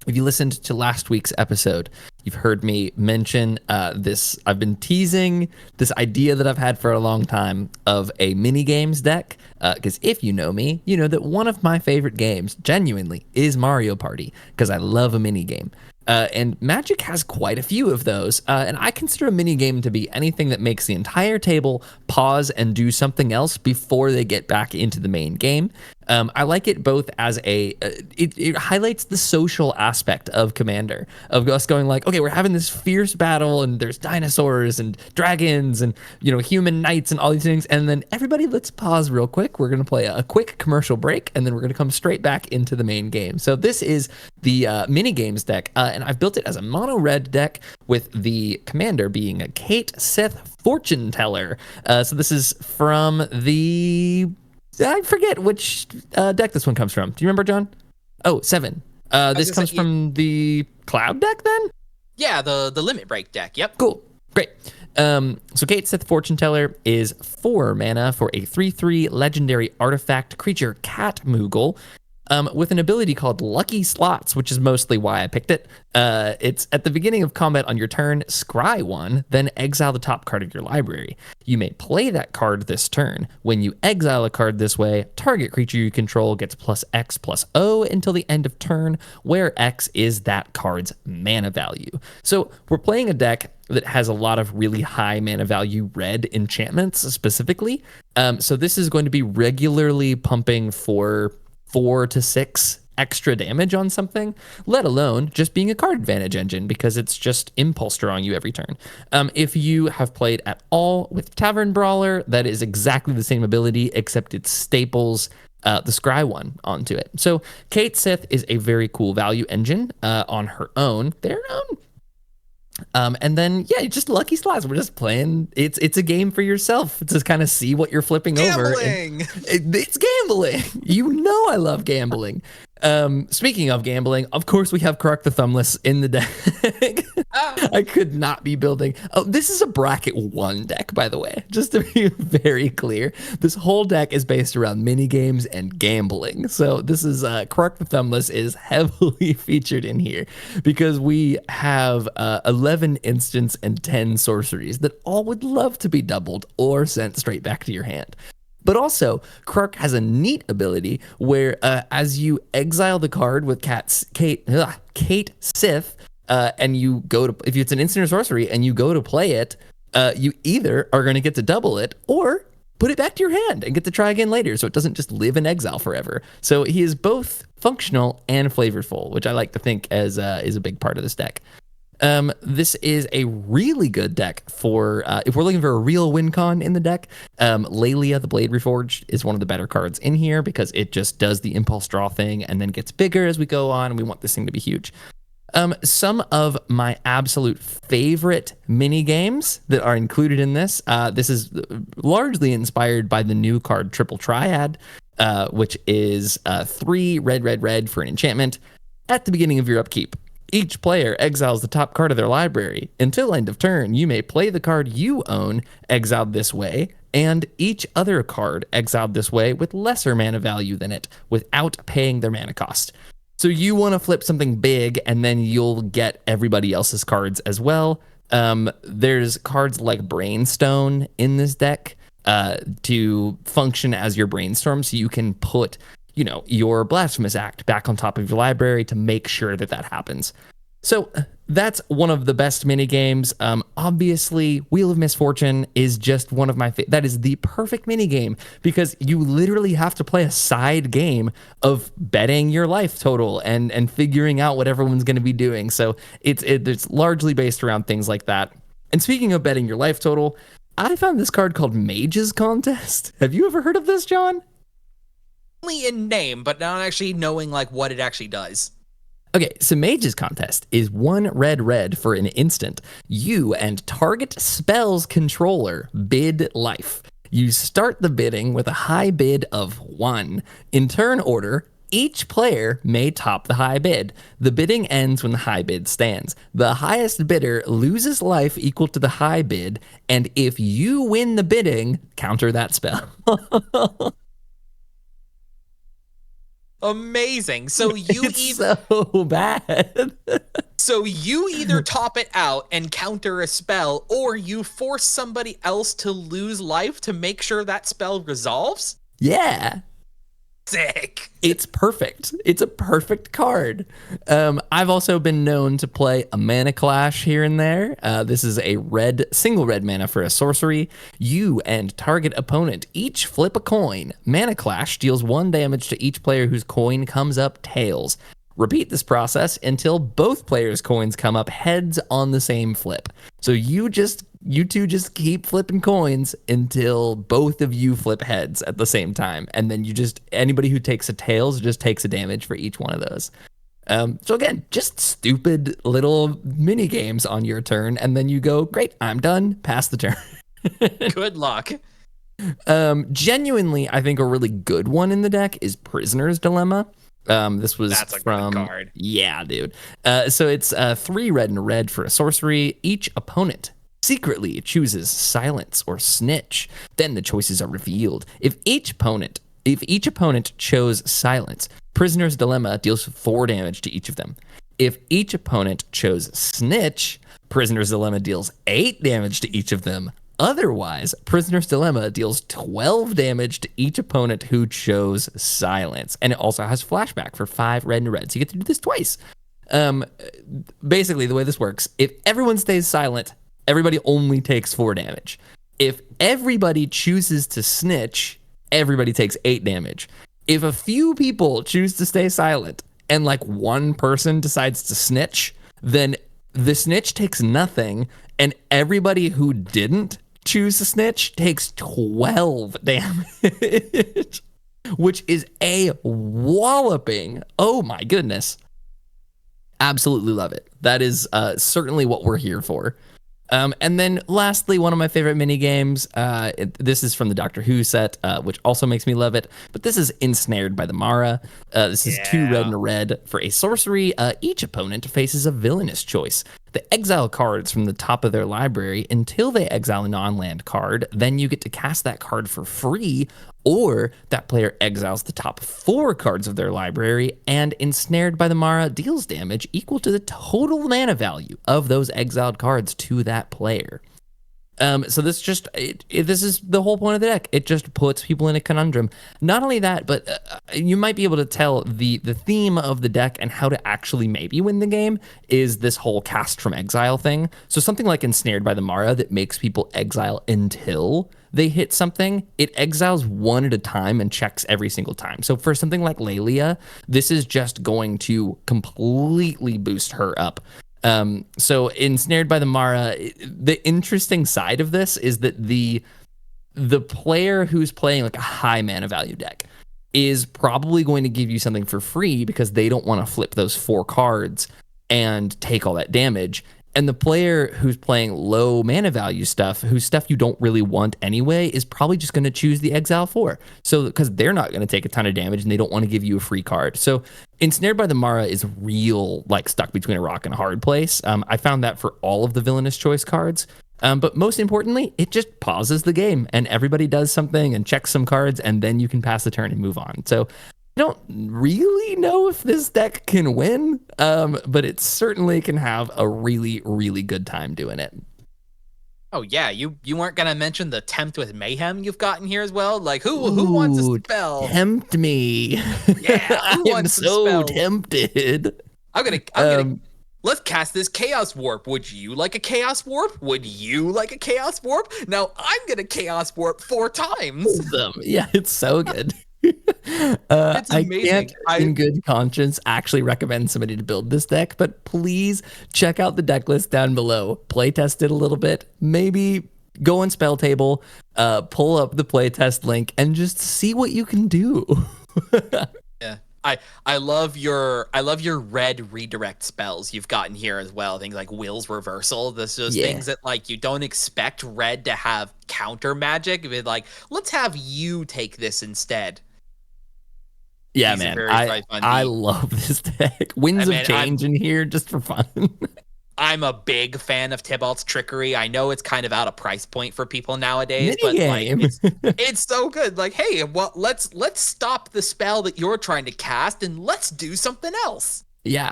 If you listened to last week's episode, you've heard me mention this. I've been teasing this idea that I've had for a long time of a Minigames deck. Because if you know me, you know that one of my favorite games, genuinely, is Mario Party, because I love a minigame. And Magic has quite a few of those, and I consider a minigame to be anything that makes the entire table pause and do something else before they get back into the main game. I like it both as it highlights the social aspect of Commander, of us going like, okay, we're having this fierce battle, and there's dinosaurs and dragons and human knights and all these things, and then everybody, let's pause real quick. We're gonna play a quick commercial break, and then we're gonna come straight back into the main game. So this is the Minigames deck, and I've built it as a mono red deck with the commander being a Cait, Sith, Fortune Teller. So this is from I forget which deck this one comes from. Do you remember, John? Oh, 7. This comes from the Cloud deck then? Yeah, the Limit Break deck. Yep. Cool. Great. So Cait, Sith, Fortune Teller is 4 mana for a 3/3 legendary artifact creature cat Moogle. With an ability called Lucky Slots, which is mostly why I picked it. It's at the beginning of combat on your turn, scry 1, then exile the top card of your library. You may play that card this turn. When you exile a card this way, target creature you control gets +X/+O until the end of turn, where X is that card's mana value. So we're playing a deck that has a lot of really high mana value red enchantments specifically. So this is going to be regularly pumping for 4 to 6 extra damage on something, let alone just being a card advantage engine, because it's just impulse drawing you every turn. If you have played at all with Tavern Brawler, that is exactly the same ability, except it staples the scry 1 onto it. So Cait Sith is a very cool value engine on her own. And then, yeah, just Lucky Slots. We're just playing. It's a game for yourself to kind of see what you're flipping over. It's gambling. I love gambling. Speaking of gambling, of course, we have Krark the Thumbless in the deck. I could not be building. Oh, this is a bracket 1 deck, by the way, just to be very clear. This whole deck is based around mini games and gambling. So this is Krark the Thumbless is heavily featured in here because we have 11 instants and 10 sorceries that all would love to be doubled or sent straight back to your hand. But also, Krark has a neat ability where as you exile the card with Cait Sith, and you go to, if it's an instant or sorcery and you go to play it, you either are going to get to double it or put it back to your hand and get to try again later, so it doesn't just live in exile forever. So he is both functional and flavorful, which I like to think as is a big part of this deck. This is a really good deck for if we're looking for a real win con in the deck. Lelia, the Blade Reforged, is one of the better cards in here because it just does the impulse draw thing and then gets bigger as we go on, and we want this thing to be huge. Some of my absolute favorite mini games that are included in this. This is largely inspired by the new card Triple Triad, which is 3 red for an enchantment at the beginning of your upkeep. Each player exiles the top card of their library. Until end of turn, you may play the card you own, exiled this way, and each other card exiled this way with lesser mana value than it, without paying their mana cost. So you want to flip something big, and then you'll get everybody else's cards as well. There's cards like Brainstone in this deck to function as your brainstorm, so you can put, your Blasphemous Act back on top of your library to make sure that happens. So that's one of the best mini games. Obviously, Wheel of Misfortune is just one of my that is the perfect mini game, because you literally have to play a side game of betting your life total and figuring out what everyone's going to be doing. So it's largely based around things like that. And speaking of betting your life total, I found this card called Mage's Contest. Have you ever heard of this, John? Only in name, but not actually knowing like what it actually does. Okay, so Mage's Contest is 1 red for an instant. You and target spell's controller bid life. You start the bidding with a high bid of 1. In turn order, each player may top the high bid. The bidding ends when the high bid stands. The highest bidder loses life equal to the high bid, and if you win the bidding, counter that spell. Amazing. So It's so bad. So you either top it out and counter a spell, or you force somebody else to lose life to make sure that spell resolves? Yeah. Sick. It's perfect. It's a perfect card. I've also been known to play a Mana Clash here and there. This is a single red mana for a sorcery. You and target opponent each flip a coin. Mana Clash deals 1 damage to each player whose coin comes up tails. Repeat this process until both players' coins come up heads on the same flip. So you two just keep flipping coins until both of you flip heads at the same time. And then anybody who takes a tails just takes a damage for each one of those. So again, just stupid little mini games on your turn. And then you go, great, I'm done. Pass the turn. Good luck. Genuinely, I think a really good one in the deck is Prisoner's Dilemma. This was That's a from good card. Yeah, dude. So it's 3 red and a red for a sorcery. Each opponent secretly chooses silence or snitch. Then the choices are revealed. If each opponent chose silence, Prisoner's Dilemma deals 4 damage to each of them. If each opponent chose snitch, Prisoner's Dilemma deals 8 damage to each of them. Otherwise, Prisoner's Dilemma deals 12 damage to each opponent who chose silence. And it also has flashback for 5 red and red. So you get to do this twice. Basically, the way this works, if everyone stays silent, everybody only takes 4 damage. If everybody chooses to snitch, everybody takes 8 damage. If a few people choose to stay silent and like one person decides to snitch, then the snitch takes nothing, and everybody who didn't choose to snitch takes 12 damage, which is a walloping. Oh my goodness. Absolutely love it. That is certainly what we're here for. And then lastly, one of my favorite mini games. This is from the Doctor Who set, which also makes me love it. But this is Ensnared by the Mara. This is 2 red and a red for a sorcery. Each opponent faces a villainous choice. They exile cards from the top of their library until they exile a non-land card. Then you get to cast that card for free, or that player exiles the top 4 cards of their library, and Ensnared by the Mara deals damage equal to the total mana value of those exiled cards to that player. So this this is the whole point of the deck. It just puts people in a conundrum. Not only that, but you might be able to tell the theme of the deck and how to actually maybe win the game is this whole cast from exile thing. So something like Ensnared by the Mara that makes people exile until they hit something, it exiles 1 at a time and checks every single time. So for something like Lelia, this is just going to completely boost her up. So Ensnared by the Mara, the interesting side of this is that the player who's playing like a high mana value deck is probably going to give you something for free because they don't want to flip those 4 cards and take all that damage. And the player who's playing low mana value stuff, whose stuff you don't really want anyway, is probably just going to choose the Exile 4. So, because they're not going to take a ton of damage and they don't want to give you a free card. So, Ensnared by the Mara is real, like, stuck between a rock and a hard place. I found that for all of the villainous choice cards. But most importantly, it just pauses the game and everybody does something and checks some cards and then you can pass the turn and move on. So, I don't really know if this deck can win, but it certainly can have a really, really good time doing it. Oh yeah, you weren't gonna mention the tempt with mayhem you've gotten here as well. Like who wants a Ooh, spell? tempt me. Yeah, who I'm wants some so spells? tempted. I'm gonna let's cast this chaos warp. Would you like a chaos warp? Would you like a chaos warp? Now I'm gonna chaos warp 4 times. Them. Yeah, it's so good. It's I amazing. can't, in good conscience, actually recommend somebody to build this deck, but please check out the deck list down below. Playtest it a little bit. Maybe go on Spell Table, pull up the playtest link, and just see what you can do. Yeah. I love your red redirect spells you've gotten here as well. Things like Will's Reversal. Those things that like you don't expect red to have counter magic. But like, let's have you take this instead. Yeah, These man. I love this deck. Winds of Change in here just for fun. I'm a big fan of Tybalt's Trickery. I know it's kind of out of price point for people nowadays, but like it's so good. Like, hey, well, let's stop the spell that you're trying to cast and let's do something else. Yeah.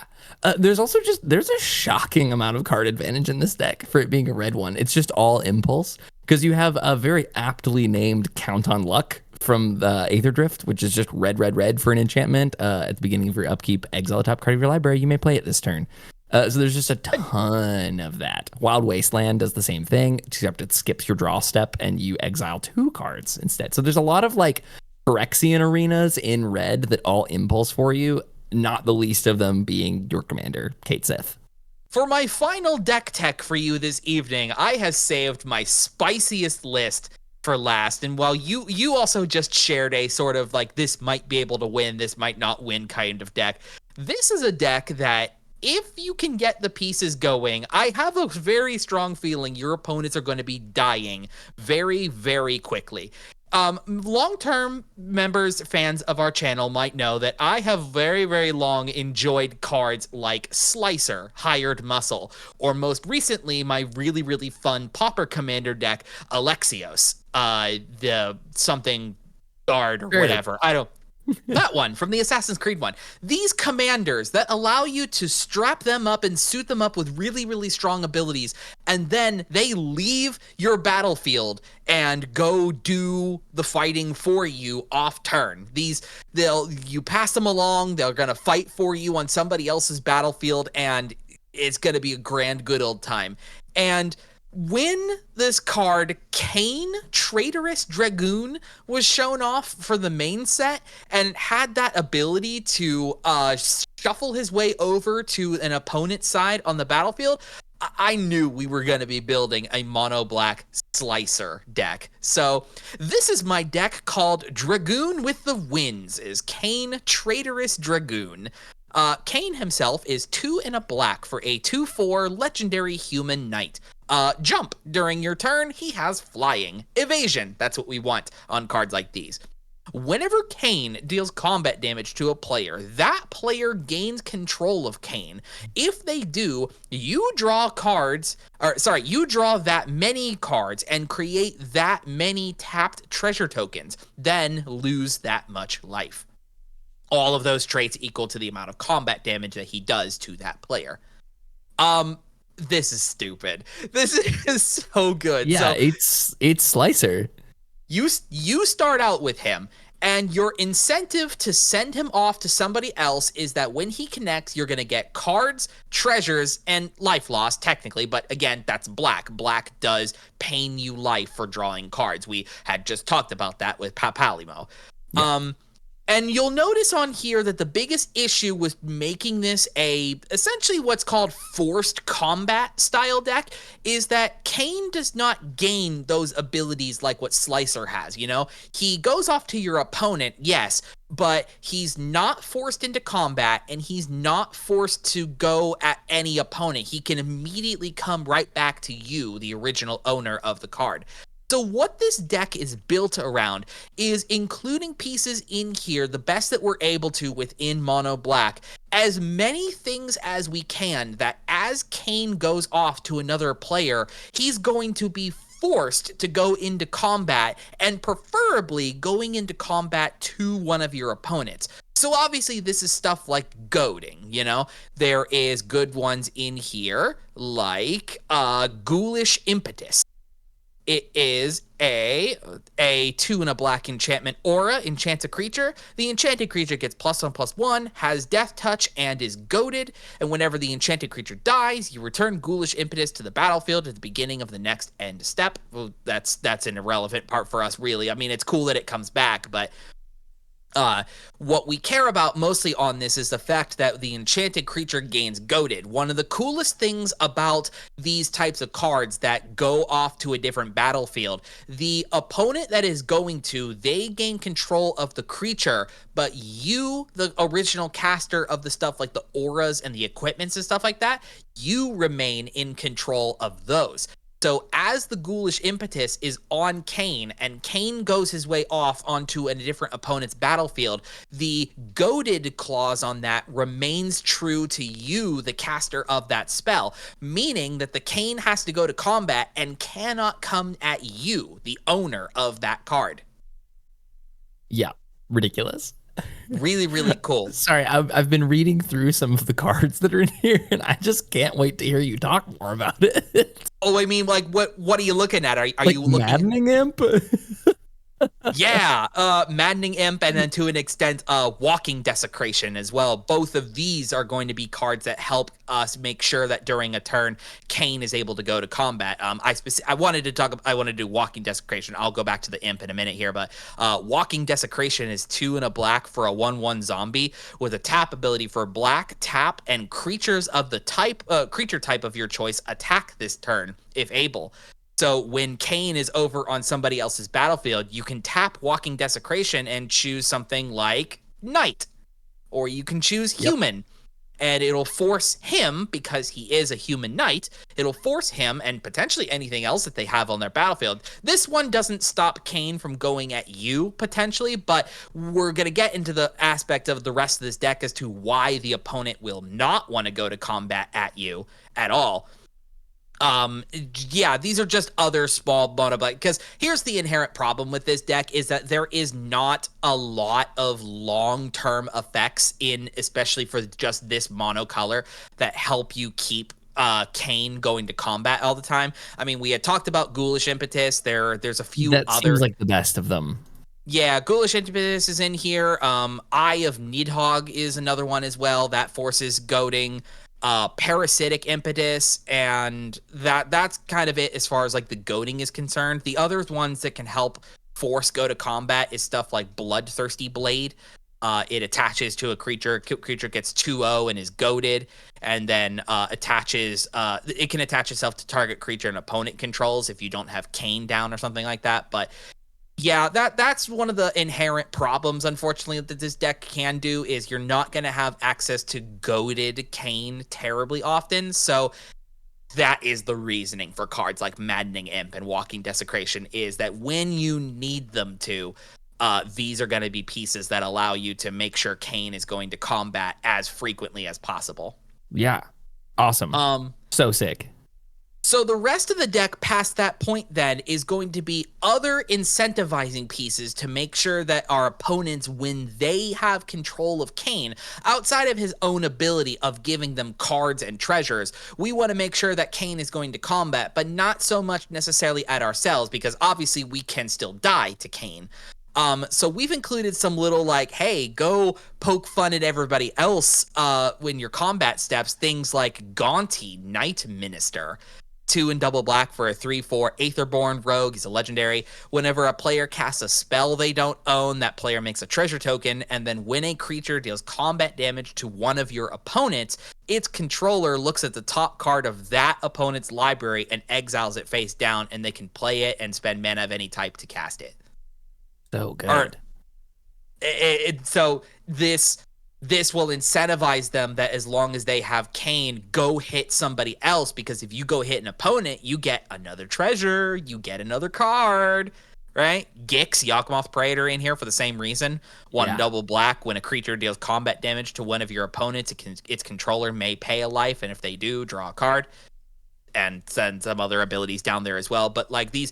There's also there's a shocking amount of card advantage in this deck for it being a red one. It's just all impulse because you have a very aptly named Count on Luck from the Aether Drift, which is just red for an enchantment. At the beginning of your upkeep, exile a top card of your library. You may play it this turn. So there's just a ton of that. Wild Wasteland does the same thing, except it skips your draw step and you exile 2 cards instead. So there's a lot of like Phyrexian arenas in red that all impulse for you, not the least of them being your commander, Cait Sith. For my final deck tech for you this evening, I have saved my spiciest list for last. And while you also just shared a sort of like this might be able to win, this might not win kind of deck, this is a deck that if you can get the pieces going, I have a very strong feeling your opponents are going to be dying very, very quickly. Long-term members, fans of our channel might know that I have very, very long enjoyed cards like Slicer, Hired Muscle, or most recently, my really, really fun Pauper Commander deck, Alexios, the something guard or whatever. I don't... That one from the Assassin's Creed one. These commanders that allow you to strap them up and suit them up with really, really strong abilities, and then they leave your battlefield and go do the fighting for you off turn. You pass them along, they're gonna fight for you on somebody else's battlefield, and it's gonna be a grand good old time. And when this card, Kain, Traitorous Dragoon, was shown off for the main set and had that ability to shuffle his way over to an opponent's side on the battlefield, I knew we were going to be building a mono-black Slicer deck. So this is my deck called Dragoon with the Winds, is Kain, Traitorous Dragoon. Kain himself is 2 and a black for a 2/4 legendary human knight. Jump. During your turn, he has flying. Evasion. That's what we want on cards like these. Whenever Kain deals combat damage to a player, that player gains control of Kain. If they do, you draw you draw that many cards and create that many tapped treasure tokens, then lose that much life. All of those traits equal to the amount of combat damage that he does to that player. This is stupid. This is so good. Yeah, so it's Slicer. You start out with him, and your incentive to send him off to somebody else is that when he connects, you're going to get cards, treasures, and life loss, technically. But again, that's black. Black does pain you life for drawing cards. We had just talked about that with Papalymo. Yeah. And you'll notice on here that the biggest issue with making this essentially what's called forced combat style deck is that Kain does not gain those abilities like what Slicer has, you know? He goes off to your opponent, yes, but he's not forced into combat and he's not forced to go at any opponent. He can immediately come right back to you, the original owner of the card. So what this deck is built around is including pieces in here, the best that we're able to within mono black, as many things as we can, that as Kain goes off to another player, he's going to be forced to go into combat, and preferably going into combat to one of your opponents. So obviously this is stuff like goading, you know? There is good ones in here like Ghoulish Impetus. It is a 2 and a black enchantment aura, enchants a creature. The enchanted creature gets +1/+1, has death touch, and is goaded. And whenever the enchanted creature dies, you return Ghoulish Impetus to the battlefield at the beginning of the next end step. Well, that's an irrelevant part for us, really. I mean, it's cool that it comes back, but what we care about mostly on this is the fact that the enchanted creature gains goaded. One of the coolest things about these types of cards that go off to a different battlefield, the opponent that is going to, they gain control of the creature, but you, the original caster of the stuff like the auras and the equipments and stuff like that, you remain in control of those. So as the Ghoulish Impetus is on Kain, and Kain goes his way off onto a different opponent's battlefield, the goaded clause on that remains true to you, the caster of that spell, meaning that the Kain has to go to combat and cannot come at you, the owner of that card. Yeah, ridiculous. Really, really cool. Sorry, I've been reading through some of the cards that are in here, and I just can't wait to hear you talk more about it. Oh, I mean, like, what are you looking at? Are like you looking Maddening Imp? Yeah, Maddening Imp, and then to an extent, Walking Desecration as well. Both of these are going to be cards that help us make sure that during a turn, Kain is able to go to combat. I wanted to do Walking Desecration. I'll go back to the Imp in a minute here, but Walking Desecration is 2 and a black for a 1/1 zombie with a tap ability for black, tap, and creatures of the creature type of your choice attack this turn if able. So when Kain is over on somebody else's battlefield, you can tap Walking Desecration and choose something like Knight, or you can choose Human, and it'll force him, because he is a human knight, it'll force him and potentially anything else that they have on their battlefield. This one doesn't stop Kain from going at you, potentially, but we're going to get into the aspect of the rest of this deck as to why the opponent will not want to go to combat at you at all. Yeah, these are just other small mono black, because here's the inherent problem with this deck is that there is not a lot of long-term effects in, especially for just this mono color, that help you keep Kain going to combat all the time. I mean, we had talked about Ghoulish Impetus. There's a few that other. Seems like the best of them. Yeah, Ghoulish Impetus is in here. Eye of Nidhogg is another one as well that forces goading. Parasitic Impetus, and that's kind of it as far as like the goading is concerned. The other ones that can help force go to combat is stuff like Bloodthirsty Blade. It attaches to a creature gets 2/0 and is goaded, and then it can attach itself to target creature an opponent controls if you don't have Kain down or something like that. But yeah, that's one of the inherent problems, unfortunately, that this deck can do, is you're not going to have access to goaded Kain terribly often. So that is the reasoning for cards like Maddening Imp and Walking Desecration, is that when you need them to, these are going to be pieces that allow you to make sure Kain is going to combat as frequently as possible. Yeah. Awesome. So sick. So the rest of the deck past that point then is going to be other incentivizing pieces to make sure that our opponents, when they have control of Kain, outside of his own ability of giving them cards and treasures, we want to make sure that Kain is going to combat, but not so much necessarily at ourselves, because obviously we can still die to Kain. So we've included some little like, hey, go poke fun at everybody else when your combat steps, things like Gaunty, Night Minister. 2 and double black for a 3/4 Aetherborn Rogue. He's a legendary. Whenever a player casts a spell they don't own, that player makes a treasure token, and then when a creature deals combat damage to one of your opponents, its controller looks at the top card of that opponent's library and exiles it face down, and they can play it and spend mana of any type to cast it. So good. So this will incentivize them that as long as they have Kain, go hit somebody else, because if you go hit an opponent, you get another treasure, you get another card, right? Gix, Yawgmoth Praetor in here for the same reason. 1 double black, when a creature deals combat damage to one of your opponents, its controller may pay a life, and if they do, draw a card. and send some other abilities down there as well. But like these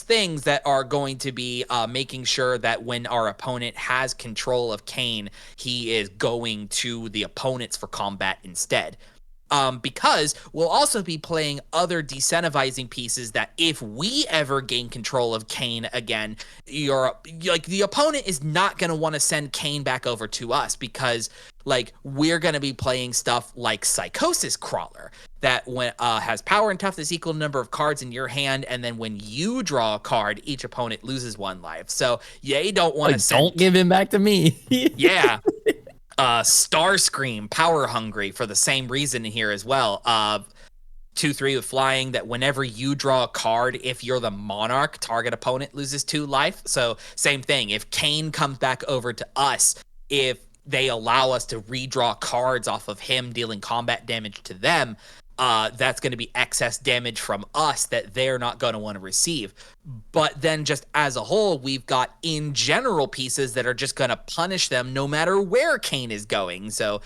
things that are going to be making sure that when our opponent has control of Kain, he is going to the opponents for combat instead. Because we'll also be playing other decentivizing pieces that if we ever gain control of Kain again, the opponent is not going to want to send Kain back over to us, because like we're going to be playing stuff like Psychosis Crawler that when has power and toughness equal to number of cards in your hand, and then when you draw a card, each opponent loses 1 life. So you don't want to send. Don't give him back to me. Yeah. Starscream, power hungry for the same reason here as well. 2/3 with flying, that whenever you draw a card, if you're the monarch, target opponent loses 2 life. So same thing. If Kain comes back over to us, if they allow us to redraw cards off of him dealing combat damage to them, that's going to be excess damage from us that they're not going to want to receive. But then just as a whole, we've got in general pieces that are just going to punish them no matter where Kain is going. So,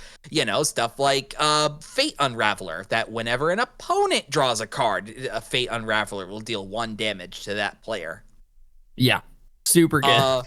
stuff like Fate Unraveler, that whenever an opponent draws a card, a Fate Unraveler will deal 1 damage to that player. Yeah, super good.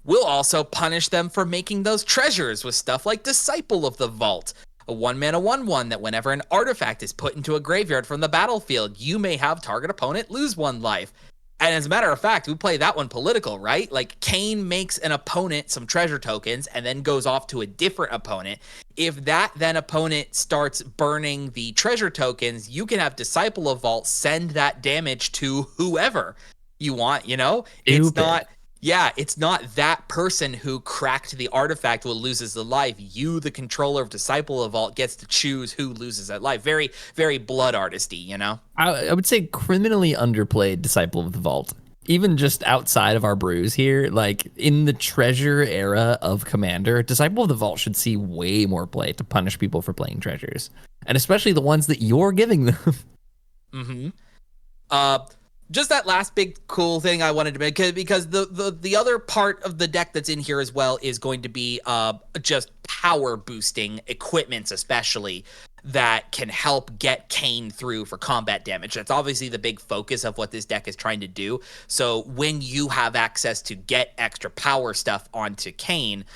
We'll also punish them for making those treasures with stuff like Disciple of the Vault, a 1-mana 1/1 that whenever an artifact is put into a graveyard from the battlefield, you may have target opponent lose 1 life. And as a matter of fact, we play that one political, right? Like Kain makes an opponent some treasure tokens and then goes off to a different opponent. If that then opponent starts burning the treasure tokens, you can have Disciple of Vault send that damage to whoever you want, It's not that person who cracked the artifact who loses the life. You, the controller of Disciple of Vault, gets to choose who loses that life. Very, very blood artisty, I would say criminally underplayed Disciple of the Vault. Even just outside of our brews here, like in the treasure era of Commander, Disciple of the Vault should see way more play to punish people for playing treasures. And especially the ones that you're giving them. Mm-hmm. Just that last big cool thing I wanted to make, because the other part of the deck that's in here as well is going to be just power boosting equipments, especially that can help get Kain through for combat damage. That's obviously the big focus of what this deck is trying to do. So when you have access to get extra power stuff onto Kain,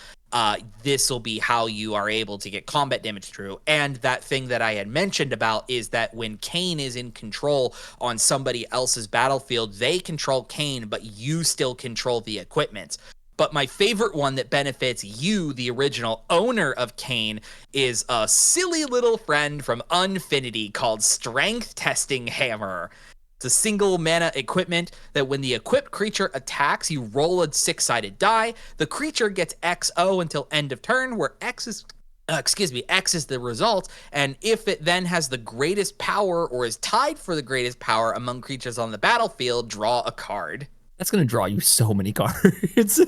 this will be how you are able to get combat damage through. And that thing that I had mentioned about is that when Kain is in control on somebody else's battlefield, they control Kain, but you still control the equipment. But my favorite one that benefits you, the original owner of Kain, is a silly little friend from Unfinity called Strength Testing Hammer. It's a single mana equipment that when the equipped creature attacks, you roll a 6-sided die. The creature gets XO until end of turn, where X is the result. And if it then has the greatest power or is tied for the greatest power among creatures on the battlefield, draw a card. That's going to draw you so many cards.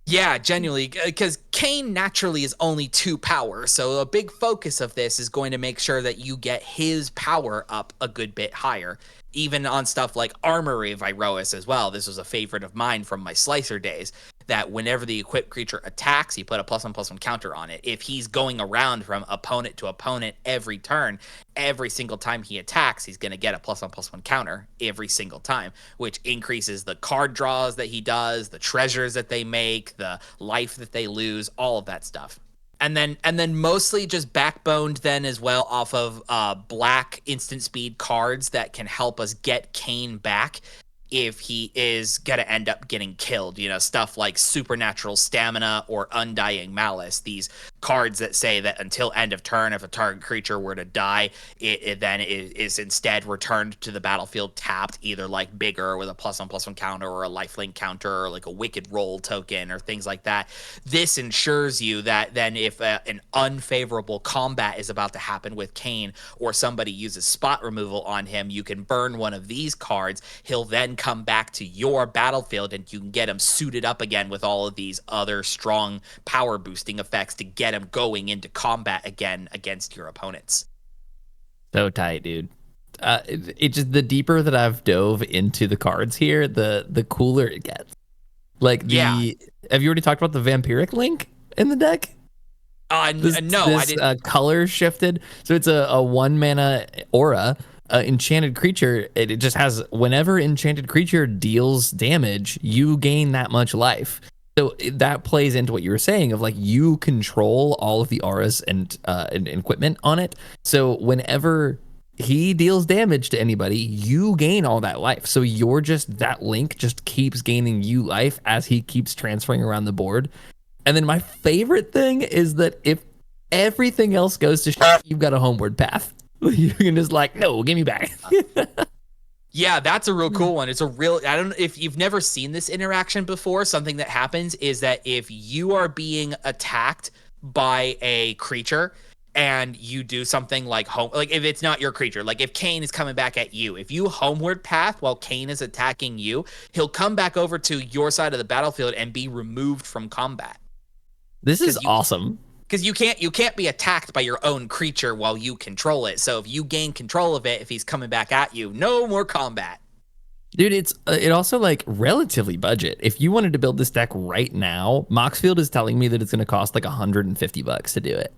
Yeah, genuinely, because Kain naturally is only 2 power, so a big focus of this is going to make sure that you get his power up a good bit higher. Even on stuff like Armory of Iroas as well. This was a favorite of mine from my Slicer days, that whenever the equipped creature attacks, you put a +1/+1 counter on it. If he's going around from opponent to opponent every turn, every single time he attacks, he's going to get a +1/+1 counter every single time, which increases the card draws that he does, the treasures that they make, the life that they lose, all of that stuff. And then mostly just backboned then as well off of black instant speed cards that can help us get Kain back if he is going to end up getting killed. Stuff like Supernatural Stamina or Undying Malice. These cards that say that until end of turn, if a target creature were to die, it then is instead returned to the battlefield tapped, either like bigger with a +1/+1 counter or a lifelink counter or like a Wicked Roll token or things like that. This ensures you that then if an unfavorable combat is about to happen with Kain, or somebody uses spot removal on him, you can burn one of these cards. He'll then come back to your battlefield and you can get him suited up again with all of these other strong power boosting effects to get him going into combat again against your opponents. So tight, dude. It just, the deeper that I've dove into the cards here, the cooler it gets. Like have you already talked about the Vampiric Link in the deck? No, I didn't. Color shifted. So it's a 1-mana aura enchanted creature, it just has whenever enchanted creature deals damage, you gain that much life. So that plays into what you were saying of like you control all of the auras and equipment on it. So whenever he deals damage to anybody, you gain all that life. So you're just that link just keeps gaining you life as he keeps transferring around the board. And then my favorite thing is that if everything else goes to shit, you've got a homeward path. You can just like, no, give me back. Yeah, that's a real cool one. It's a real, I don't know if you've never seen this interaction before. Something that happens is that if you are being attacked by a creature and you do something like like if it's not your creature, like if Kain is coming back at you, if you homeward path while Kain is attacking you, he'll come back over to your side of the battlefield and be removed from combat. This is awesome. Because you can't be attacked by your own creature while you control it. So if you gain control of it, if he's coming back at you, no more combat. Dude, it also like relatively budget. If you wanted to build this deck right now, Moxfield is telling me that it's going to cost like $150 to do it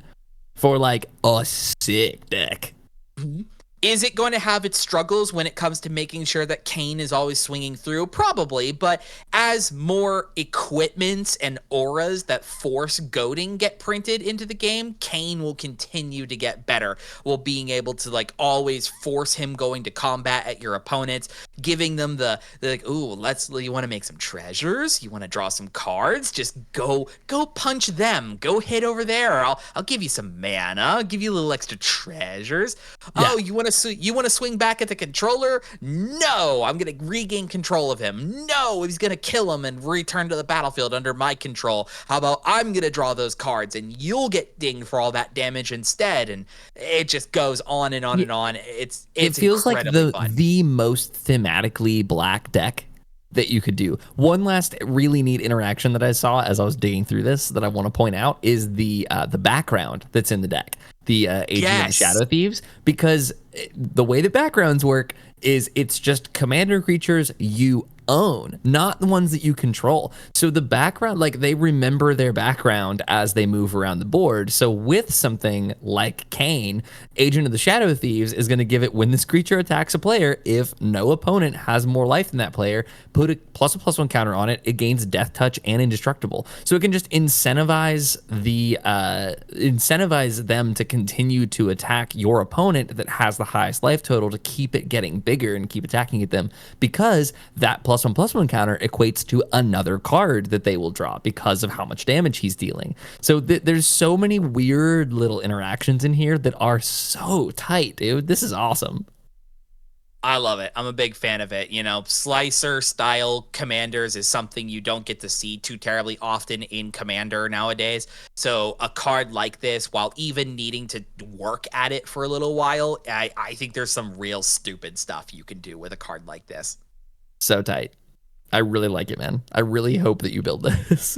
for like a sick deck. Mm-hmm. Is it going to have its struggles when it comes to making sure that Kain is always swinging through? Probably, but as more equipments and auras that force goading get printed into the game, Kain will continue to get better while being able to like always force him going to combat at your opponents, giving them the like, ooh, you want to make some treasures? You want to draw some cards? Just go punch them. Go hit over there. I'll give you some mana. I'll give you a little extra treasures. Yeah. Oh, you want to swing back at the controller? No, I'm going to regain control of him. No, he's going to kill him and return to the battlefield under my control. How about I'm going to draw those cards and you'll get dinged for all that damage instead? And it just goes on and on and on. It feels like the most thematically black deck that you could do. One last really neat interaction that I saw as I was digging through this that I want to point out is the background that's in the deck. The Agent of the Shadow Thieves, because the way the backgrounds work is it's just commander creatures you own, not the ones that you control. So the background, like they remember their background as they move around the board. So with something like Kain, Agent of the Shadow Thieves is going to give it when this creature attacks a player, if no opponent has more life than that player, put a +1/+1 counter on it. It gains Death Touch and Indestructible. So it can just incentivize them to continue to attack your opponent that has the highest life total to keep it getting bigger and keep attacking at them, because that +1/+1 counter equates to another card that they will draw because of how much damage he's dealing. So there's so many weird little interactions in here that are so tight, dude. This is awesome. I love it. I'm a big fan of it. You know, slicer style commanders is something you don't get to see too terribly often in Commander nowadays. So a card like this, while even needing to work at it for a little while, I think there's some real stupid stuff you can do with a card like this. So tight. I really like it, man. I really hope that you build this.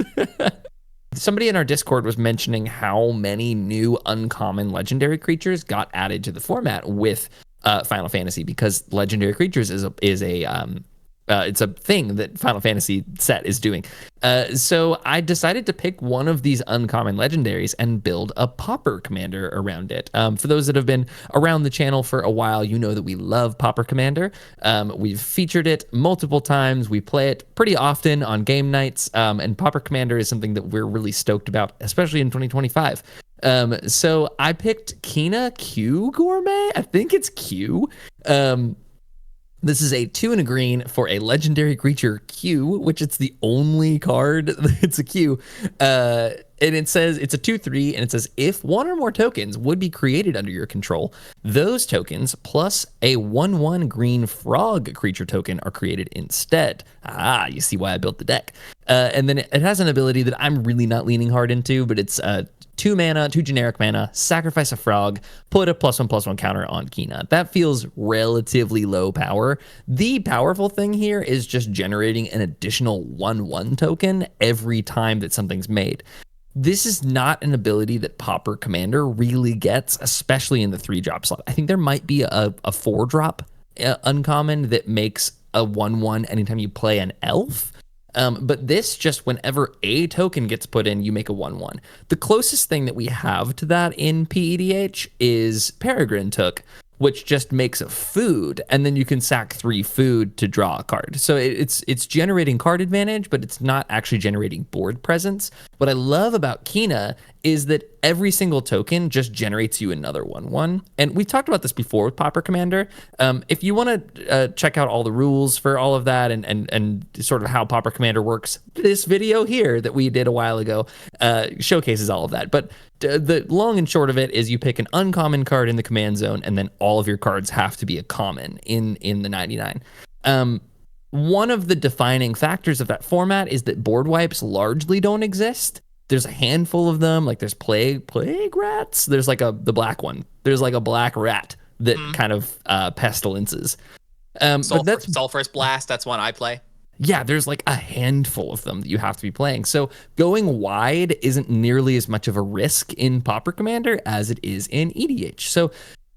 Somebody in our Discord was mentioning how many new uncommon legendary creatures got added to the format with Final Fantasy, because legendary creatures is it's a thing that Final Fantasy set is doing. So I decided to pick one of these uncommon legendaries and build a Pauper commander around it. For those that have been around the channel for a while, you know that we love Pauper commander. We've featured it multiple times. We play it pretty often on game nights. And Pauper commander is something that we're really stoked about, especially in 2025. So I picked Quina Q Gourmet. I think it's Q. This is a 2 and a green for a legendary creature Q, which it's the only card it's a Q. And it says it's a 2/3, and it says if one or more tokens would be created under your control, those tokens plus a 1/1 green frog creature token are created instead. You see why I built the deck. And then it has an ability that I'm really not leaning hard into, but it's 2 mana, 2 generic mana, sacrifice a frog, put a +1/+1 counter on Quina. That feels relatively low power. The powerful thing here is just generating an additional 1/1 token every time that something's made. This is not an ability that Pauper Commander really gets, especially in the 3-drop slot. I think there might be a 4-drop uncommon that makes a 1/1 anytime you play an elf. But this, just whenever a token gets put in, you make a 1/1. The closest thing that we have to that in PEDH is Peregrine Took, which just makes food, and then you can sack 3 food to draw a card. So it's generating card advantage, but it's not actually generating board presence. What I love about Quina is that every single token just generates you another 1/1. And we talked about this before with Pauper Commander. If you want to check out all the rules for all of that and sort of how Pauper Commander works, this video here that we did a while ago showcases all of that. But the long and short of it is you pick an uncommon card in the command zone, and then all of your cards have to be a common in the 99. One of the defining factors of that format is that board wipes largely don't exist. There's a handful of them, like there's plague rats. There's like the black one. There's like a black rat that kind of pestilences. But that's Sulphurous Blast. That's one I play. Yeah, there's like a handful of them that you have to be playing. So going wide isn't nearly as much of a risk in Pauper Commander as it is in EDH. So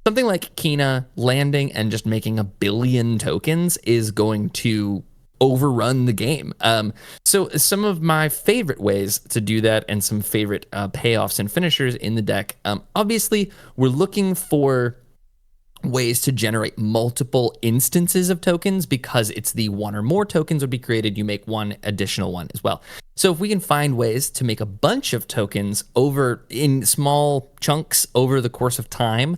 something like Quina landing and just making 1 billion tokens is going to overrun the game. So some of my favorite ways to do that and some favorite payoffs and finishers in the deck, obviously we're looking for ways to generate multiple instances of tokens because it's the 1 or more tokens would be created. You make 1 additional one as well. So if we can find ways to make a bunch of tokens over in small chunks over the course of time,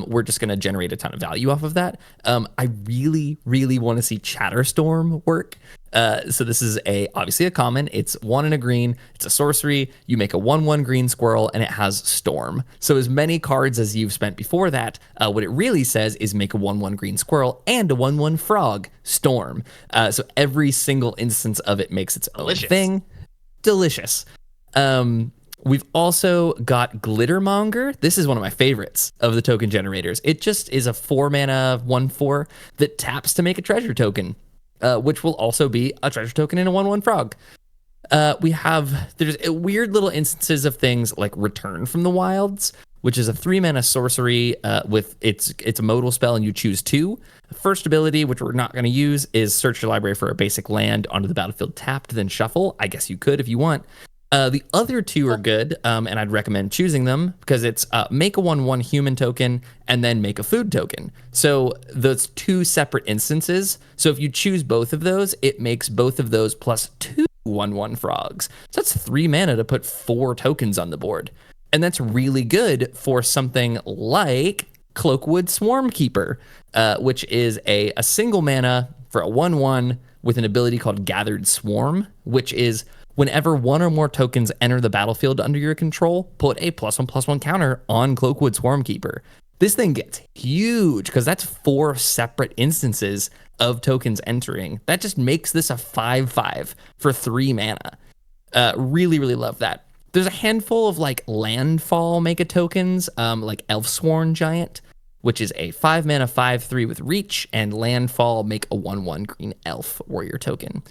we're just going to generate a ton of value off of that. I really, really want to see Chatterstorm work. So this is obviously a common. It's 1 and a green. It's a sorcery. You make a 1/1 green squirrel, and it has Storm. So as many cards as you've spent before that, what it really says is make a 1/1 green squirrel and a 1/1 frog, Storm. So every single instance of it makes its own thing. Delicious. We've also got Glittermonger. This is one of my favorites of the token generators. It just is a 4 mana 1/4 that taps to make a treasure token. Which will also be a treasure token and a 1/1 frog. There's weird little instances of things like Return from the Wilds, which is a 3 mana sorcery with it's a modal spell and you choose 2. The first ability, which we're not going to use, is search your library for a basic land onto the battlefield tapped, then shuffle. I guess you could if you want. The other 2 are good, and I'd recommend choosing them because it's make a 1/1 human token and then make a food token. So those 2 separate instances. So if you choose both of those, it makes both of those plus 2 1/1 frogs. So that's 3 mana to put 4 tokens on the board. And that's really good for something like Cloakwood Swarmkeeper, which is a single mana for a 1/1 with an ability called Gathered Swarm, which is whenever 1 or more tokens enter the battlefield under your control, put a +1/+1 counter on Cloakwood Swarmkeeper. This thing gets huge because that's 4 separate instances of tokens entering. That just makes this a 5/5 for 3 mana. Really, really love that. There's a handful of like landfall mega tokens, like Elfsworn Giant, which is a 5 mana 5/3 with reach, and landfall make a 1/1 green elf warrior token.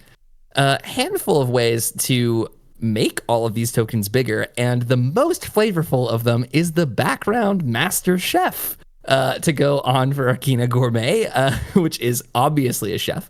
A handful of ways to make all of these tokens bigger, and the most flavorful of them is the background Master Chef to go on for Quina Gourmet, which is obviously a chef.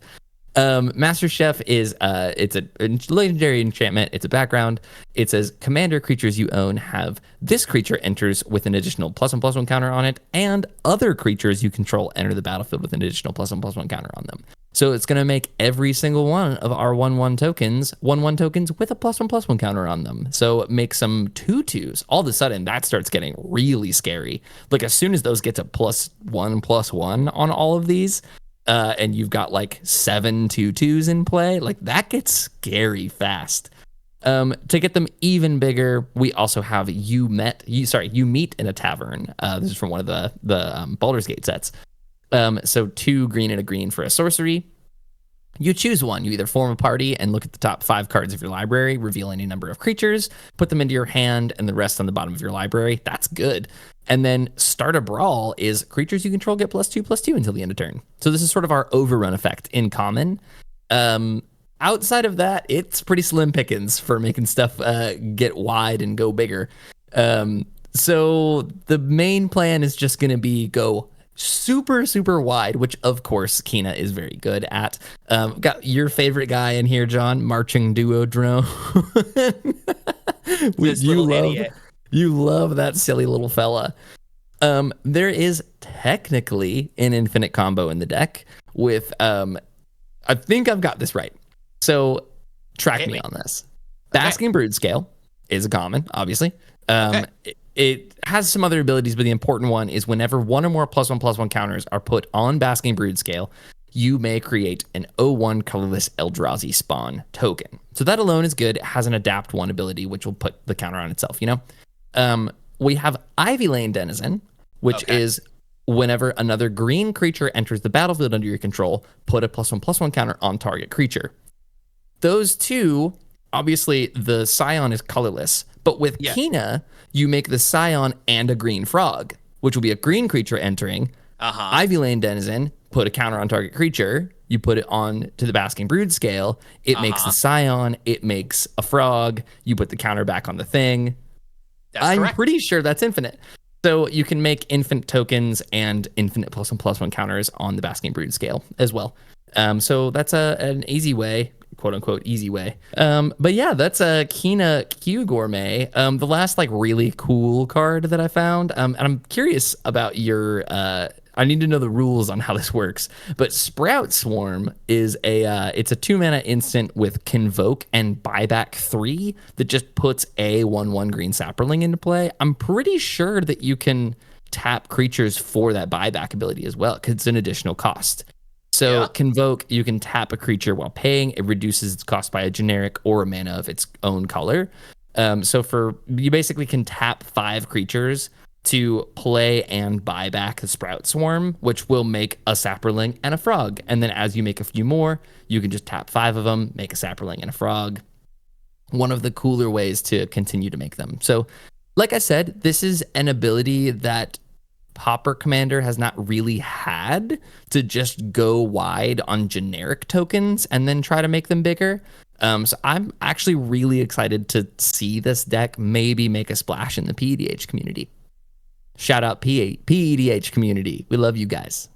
Master Chef is it's a legendary enchantment. It's a background. It says commander creatures you own have this creature enters with an additional +1/+1 counter on it, and other creatures you control enter the battlefield with an additional +1/+1 counter on them. So it's going to make every single one of our 1/1 tokens 1/1 tokens with a +1/+1 counter on them. So make some 2/2s. All of a sudden, that starts getting really scary. Like as soon as those get to +1/+1 on all of these, and you've got like 7 2/2s in play, like that gets scary fast. To get them even bigger, we also have You Meet in a Tavern. This is from one of the Baldur's Gate sets. So 2 green and a green for a sorcery. You choose one. You either form a party and look at the top 5 cards of your library, reveal any number of creatures, put them into your hand, and the rest on the bottom of your library. That's good. And then Start a Brawl is creatures you control get +2/+2 until the end of turn. So this is sort of our overrun effect in common. Outside of that, it's pretty slim pickings for making stuff get wide and go bigger. So the main plan is just going to be go super, super wide, which of course Quina is very good at. Got your favorite guy in here, John, Marching Duodrone. This little idiot. You love that silly little fella. There is technically an infinite combo in the deck with, I think I've got this right. So track me on this. Basking Brood Scale is a common, obviously. It has some other abilities, but the important one is whenever one or more +1/+1 counters are put on Basking Brood Scale, you may create an 0/1 colorless Eldrazi spawn token. So that alone is good. It has an adapt 1 ability, which will put the counter on itself, We have Ivy Lane Denizen, which is whenever another green creature enters the battlefield under your control, put a +1/+1 counter on target creature. Those two, obviously the Scion is colorless, but with Quina, you make the Scion and a green frog, which will be a green creature entering. Ivy Lane Denizen, put a counter on target creature. You put it on to the Basking Brood Scale. It makes the Scion. It makes a frog. You put the counter back on the thing. I'm correct. Pretty sure that's infinite. So you can make infinite tokens and infinite +1/+1 counters on the Basking Brood Scale as well. So that's an easy way, quote unquote easy way. But yeah, that's a Quina Q Gourmet. The last really cool card that I found. And I'm curious about your. I need to know the rules on how this works. But Sprout Swarm is it's a 2-mana instant with Convoke and Buyback 3 that just puts a 1/1 green Sapperling into play. I'm pretty sure that you can tap creatures for that buyback ability as well, because it's an additional cost. So Convoke, you can tap a creature while paying. It reduces its cost by a generic or a mana of its own color. So you basically can tap 5 creatures to play and buy back the Sprout Swarm, which will make a Sapperling and a frog. And then as you make a few more, you can just tap 5 of them, make a Sapperling and a frog. One of the cooler ways to continue to make them. So, like I said, this is an ability that Pauper Commander has not really had to just go wide on generic tokens and then try to make them bigger. So I'm actually really excited to see this deck maybe make a splash in the PEDH community. Shout out PEDH community. We love you guys.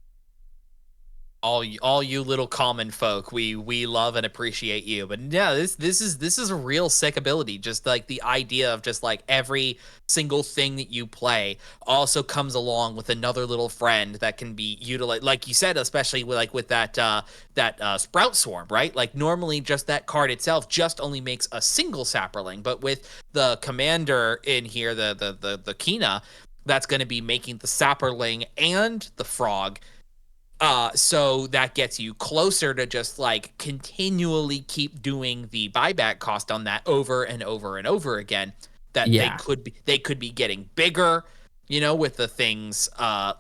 All you little common folk, we love and appreciate you. But yeah, this is a real sick ability. Just like the idea of just like every single thing that you play also comes along with another little friend that can be utilized, like you said, especially with that Sprout Swarm, right? Like normally just that card itself just only makes a single Sapperling, but with the commander in here, the Quina, that's going to be making the Sapperling and the frog. So that gets you closer to just like continually keep doing the buyback cost on that over and over and over again. That they could be getting bigger, with the things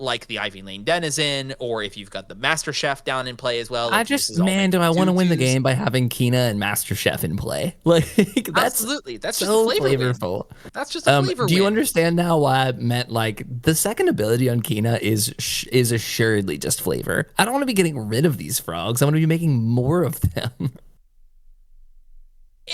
like the Ivy Lane Denizen, or if you've got the Master Chef down in play as well. Like do I want to win the game by having Quina and Master Chef in play? Like that's absolutely, that's so just a flavor flavorful. Win. That's just a flavor. Do you win. understand now why I meant like the second ability on Quina is assuredly just flavor? I don't want to be getting rid of these frogs. I want to be making more of them.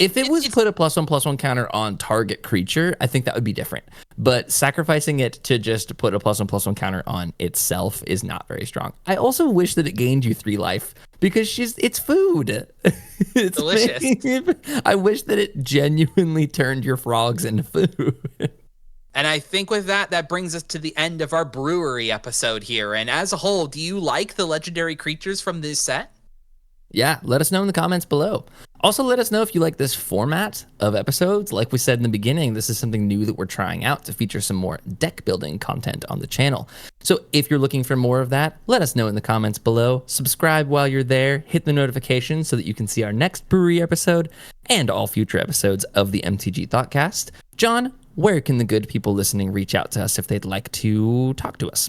If it was put a +1/+1 counter on target creature, I think that would be different. But sacrificing it to just put a +1/+1 counter on itself is not very strong. I also wish that it gained you 3 life because it's food. It's delicious. I wish that it genuinely turned your frogs into food. And I think with that brings us to the end of our brewery episode here. And as a whole, do you like the legendary creatures from this set? Yeah, let us know in the comments below. Also, let us know if you like this format of episodes. Like we said in the beginning, this is something new that we're trying out to feature some more deck building content on the channel. So if you're looking for more of that, let us know in the comments below. Subscribe while you're there. Hit the notification so that you can see our next brewery episode and all future episodes of the MTG Thoughtcast. John, where can the good people listening reach out to us if they'd like to talk to us?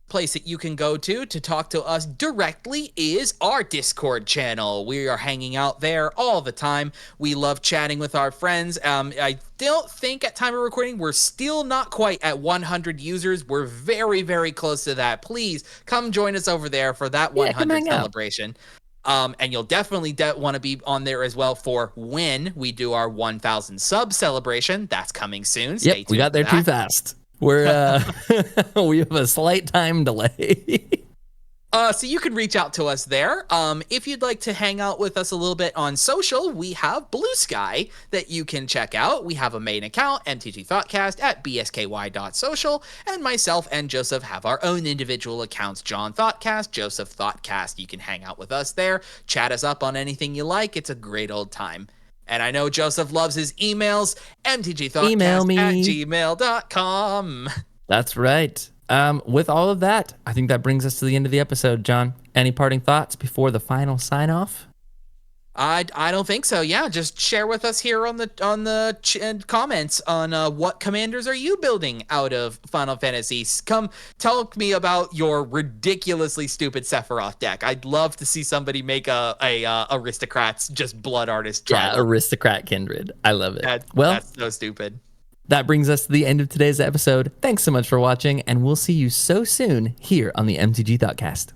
Place that you can go to talk to us directly is our Discord channel. We are hanging out there all the time. We love chatting with our friends. I don't think at time of recording we're still not quite at 100 users. We're very, very close to that. Please come join us over there for that 100 celebration. And you'll definitely want to be on there as well for when we do our 1,000 sub celebration. That's coming soon. Stay tuned. We got there too fast. We're we have a slight time delay. So you can reach out to us there. If you'd like to hang out with us a little bit on social, we have Blue Sky that you can check out. We have a main account, MTG Thoughtcast at bsky.social, and myself and Joseph have our own individual accounts, John Thoughtcast, Joseph Thoughtcast. You can hang out with us there, chat us up on anything you like. It's a great old time. And I know Joseph loves his emails, mtgthoughtcast@gmail.com. That's right. With all of that, I think that brings us to the end of the episode, John. Any parting thoughts before the final sign-off? I don't think so. Yeah, just share with us here on the comments on what commanders are you building out of Final Fantasy. Come tell me about your ridiculously stupid Sephiroth deck. I'd love to see somebody make a aristocrats just blood artist tribal. Yeah, aristocrat kindred. I love it. That's so stupid. That brings us to the end of today's episode. Thanks so much for watching, and we'll see you so soon here on the MTG Thoughtcast.